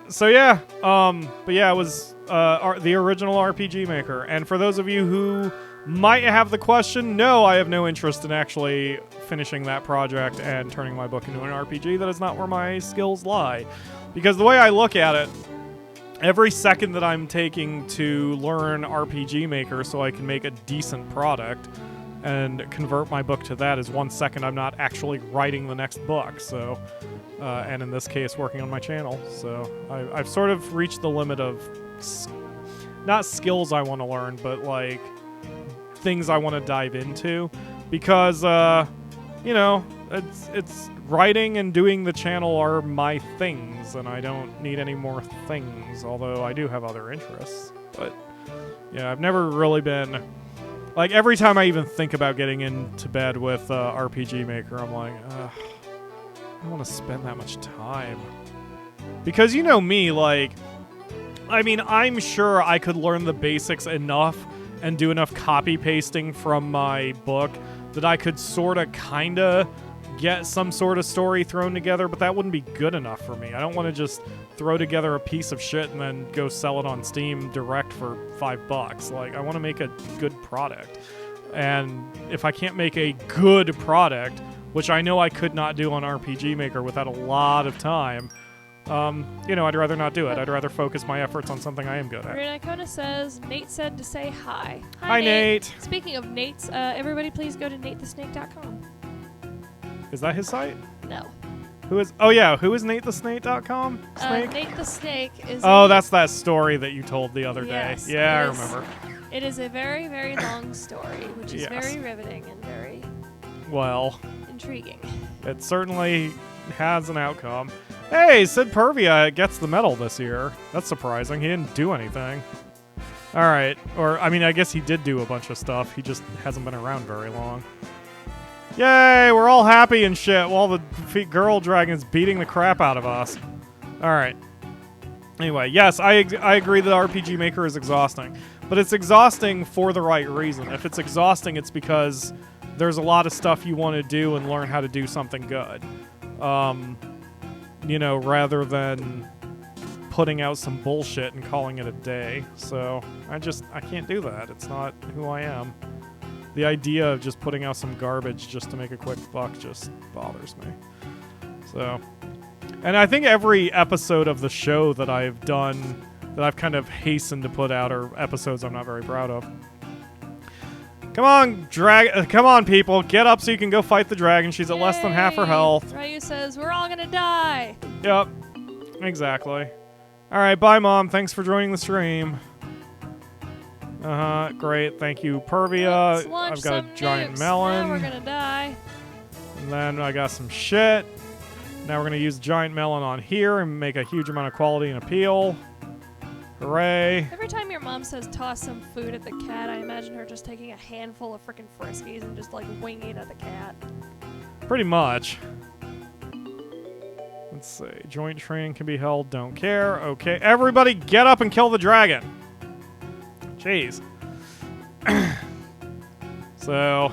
So yeah, but yeah, it was the original RPG Maker. And for those of you who might have the question, no, I have no interest in actually finishing that project and turning my book into an RPG. That is not where my skills lie. Because the way I look at it, every second that I'm taking to learn RPG Maker so I can make a decent product and convert my book to that is 1 second I'm not actually writing the next book. So, and in this case, working on my channel. So I've sort of reached the limit of not skills I want to learn, but like things I want to dive into, because you know, it's writing and doing the channel are my things, and I don't need any more things. Although I do have other interests, but yeah, I've never really been. Like, every time I even think about getting into bed with RPG Maker, I'm like, I don't want to spend that much time. Because you know me, like, I mean, I'm sure I could learn the basics enough and do enough copy-pasting from my book that I could sort of, kind of get some sort of story thrown together, but that wouldn't be good enough for me. I don't want to just throw together a piece of shit and then go sell it on Steam direct for $5. Like, I want to make a good product. And if I can't make a good product, which I know I could not do on RPG Maker without a lot of time, you know, I'd rather not do it. I'd rather focus my efforts on something I am good at. Renakona says, Nate said to say hi. Hi, Nate. Speaking of Nate's, everybody please go to natethesnake.com. Is that his site? No. Who is? Oh yeah, who is NateTheSnake.com? Snake? Nate the Snake is. Oh, that's that story that you told the other Yes, day. Yeah, I it is. remember. It is a very, very long story, which is Yes. very riveting and very Well, intriguing. it certainly has an outcome. Hey, Sid Pervia gets the medal this year. That's surprising. He didn't do anything. All right. Or, I mean, I guess he did do a bunch of stuff. He just hasn't been around very long. Yay, we're all happy and shit while the girl dragon's beating the crap out of us. All right. Anyway, yes, I agree that RPG Maker is exhausting. But it's exhausting for the right reason. If it's exhausting, it's because there's a lot of stuff you want to do and learn how to do something good. You know, rather than putting out some bullshit and calling it a day. So I can't do that. It's not who I am. The idea of just putting out some garbage just to make a quick buck just bothers me. So, and I think every episode of the show that I've done, that I've kind of hastened to put out, are episodes I'm not very proud of. Come on, come on, people. Get up so you can go fight the dragon. She's at less than half her health. Ryu says, we're all gonna die. Yep, exactly. All right, bye, Mom. Thanks for joining the stream. Great. Thank you, Pervia. I've got a giant melon. Now we're gonna die. And then I got some shit. Now we're gonna use giant melon on here and make a huge amount of quality and appeal. Hooray. Every time your mom says toss some food at the cat, I imagine her just taking a handful of frickin' Friskies and just like winging it at the cat. Pretty much. Let's see. Joint training can be held. Don't care. Okay. Everybody get up and kill the dragon. Jeez. So. Oh,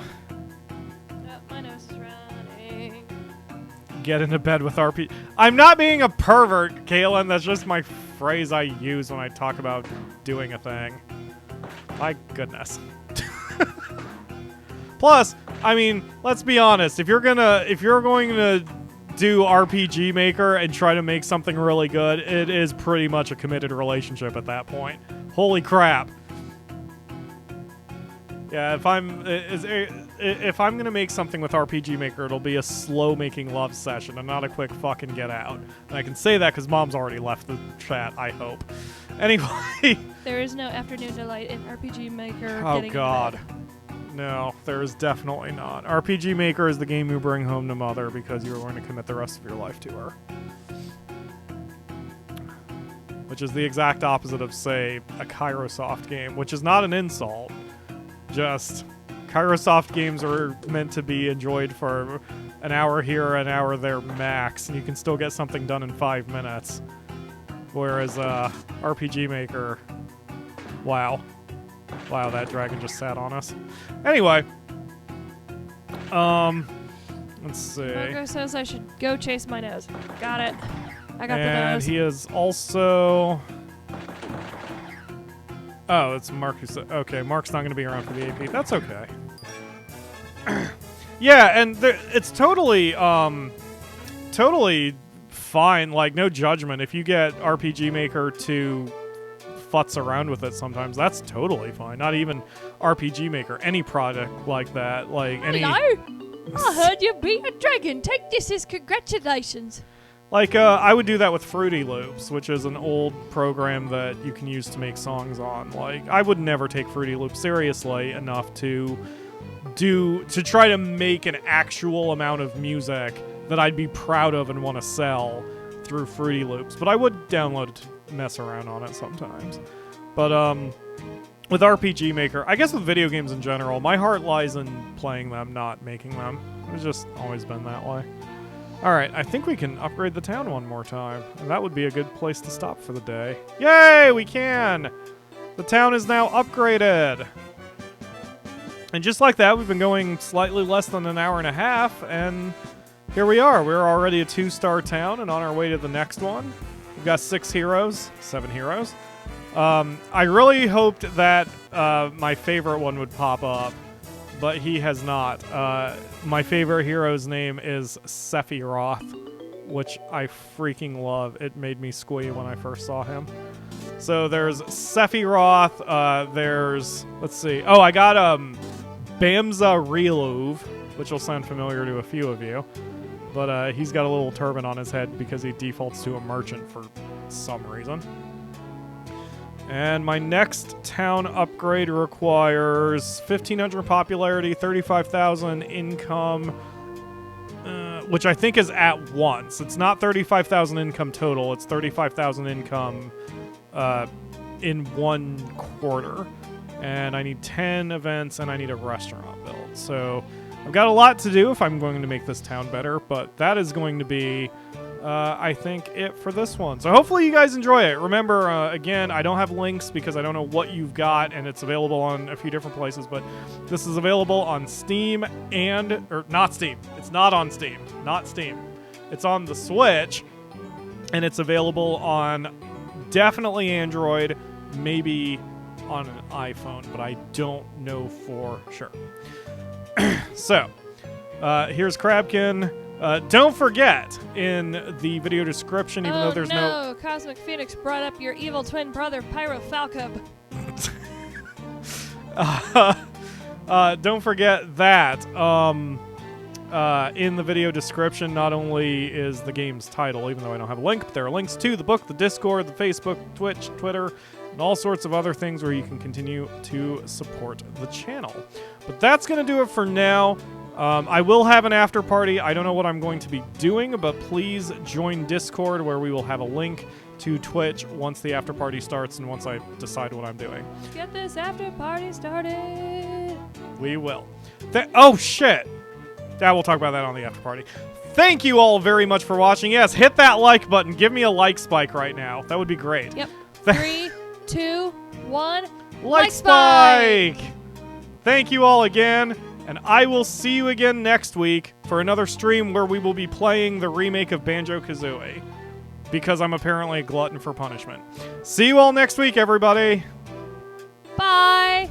my nose is running. Get into bed with RP. I'm not being a pervert, Kaylin. That's just my phrase I use when I talk about doing a thing. My goodness. Plus, I mean, let's be honest. If you're going to do RPG Maker and try to make something really good, it is pretty much a committed relationship at that point. Holy crap. Yeah, if I'm gonna make something with RPG Maker, it'll be a slow making love session and not a quick fucking get out. And I can say that because Mom's already left the chat, I hope. Anyway. There is no afternoon delight in RPG Maker. Oh god. No, there is definitely not. RPG Maker is the game you bring home to Mother because you're going to commit the rest of your life to her. Which is the exact opposite of, say, a Kairosoft game, which is not an insult. Just, Kairosoft games are meant to be enjoyed for an hour here, an hour there max, and you can still get something done in 5 minutes. Whereas, RPG Maker, wow. Wow, that dragon just sat on us. Anyway, let's see. Marco says I should go chase my nose. Got it. I got the And nose. he is also... Oh, it's Mark who said... Okay, Mark's not going to be around for the AP. That's okay. Yeah, and it's totally, totally fine. Like, no judgment. If you get RPG Maker to futz around with it sometimes, that's totally fine. Not even RPG Maker. Any product like that. Like, any... Hello! I heard you beat a dragon. Take this as congratulations. Like, I would do that with Fruity Loops, which is an old program that you can use to make songs on. Like, I would never take Fruity Loops seriously enough to try to make an actual amount of music that I'd be proud of and want to sell through Fruity Loops. But I would download it to mess around on it sometimes. But, with RPG Maker, I guess with video games in general, my heart lies in playing them, not making them. It's just always been that way. Alright, I think we can upgrade the town one more time, and that would be a good place to stop for the day. Yay, we can! The town is now upgraded! And just like that, we've been going slightly less than an hour and a half, and here we are. We're already a 2-star town, and on our way to the next one. We've got 7 heroes. I really hoped that my favorite one would pop up, but he has not. My favorite hero's name is Sephiroth, which I freaking love. It made me squee when I first saw him. So there's Sephiroth, there's, let's see. Oh, I got Bamza Reluv, which will sound familiar to a few of you. But he's got a little turban on his head because he defaults to a merchant for some reason. And my next town upgrade requires 1,500 popularity, 35,000 income, which I think is at once. It's not 35,000 income total. It's 35,000 income in 1 quarter. And I need 10 events, and I need a restaurant built. So I've got a lot to do if I'm going to make this town better, but that is going to be, I think, it for this one. So hopefully you guys enjoy it. Remember, again, I don't have links because I don't know what you've got, and it's available on a few different places, but this is available on Steam or not Steam. It's not on Steam. Not Steam. It's on the Switch, and it's available on definitely Android, maybe on an iPhone, but I don't know for sure. So, here's Crabkin. Don't forget, in the video description, even though there's no... Cosmic Phoenix brought up your evil twin brother, PyroFalkon. Don't forget that in the video description, not only is the game's title, even though I don't have a link, but there are links to the book, the Discord, the Facebook, Twitch, Twitter, and all sorts of other things where you can continue to support the channel. But that's going to do it for now. I will have an after party. I don't know what I'm going to be doing, but please join Discord where we will have a link to Twitch once the after party starts and once I decide what I'm doing. Let's get this after party started. We will. Oh, shit. Yeah, we'll talk about that on the after party. Thank you all very much for watching. Yes, hit that like button. Give me a like spike right now. That would be great. Yep. 3, 2, 1. Like spike! Thank you all again, and I will see you again next week for another stream where we will be playing the remake of Banjo-Kazooie, because I'm apparently a glutton for punishment. See you all next week, everybody! Bye!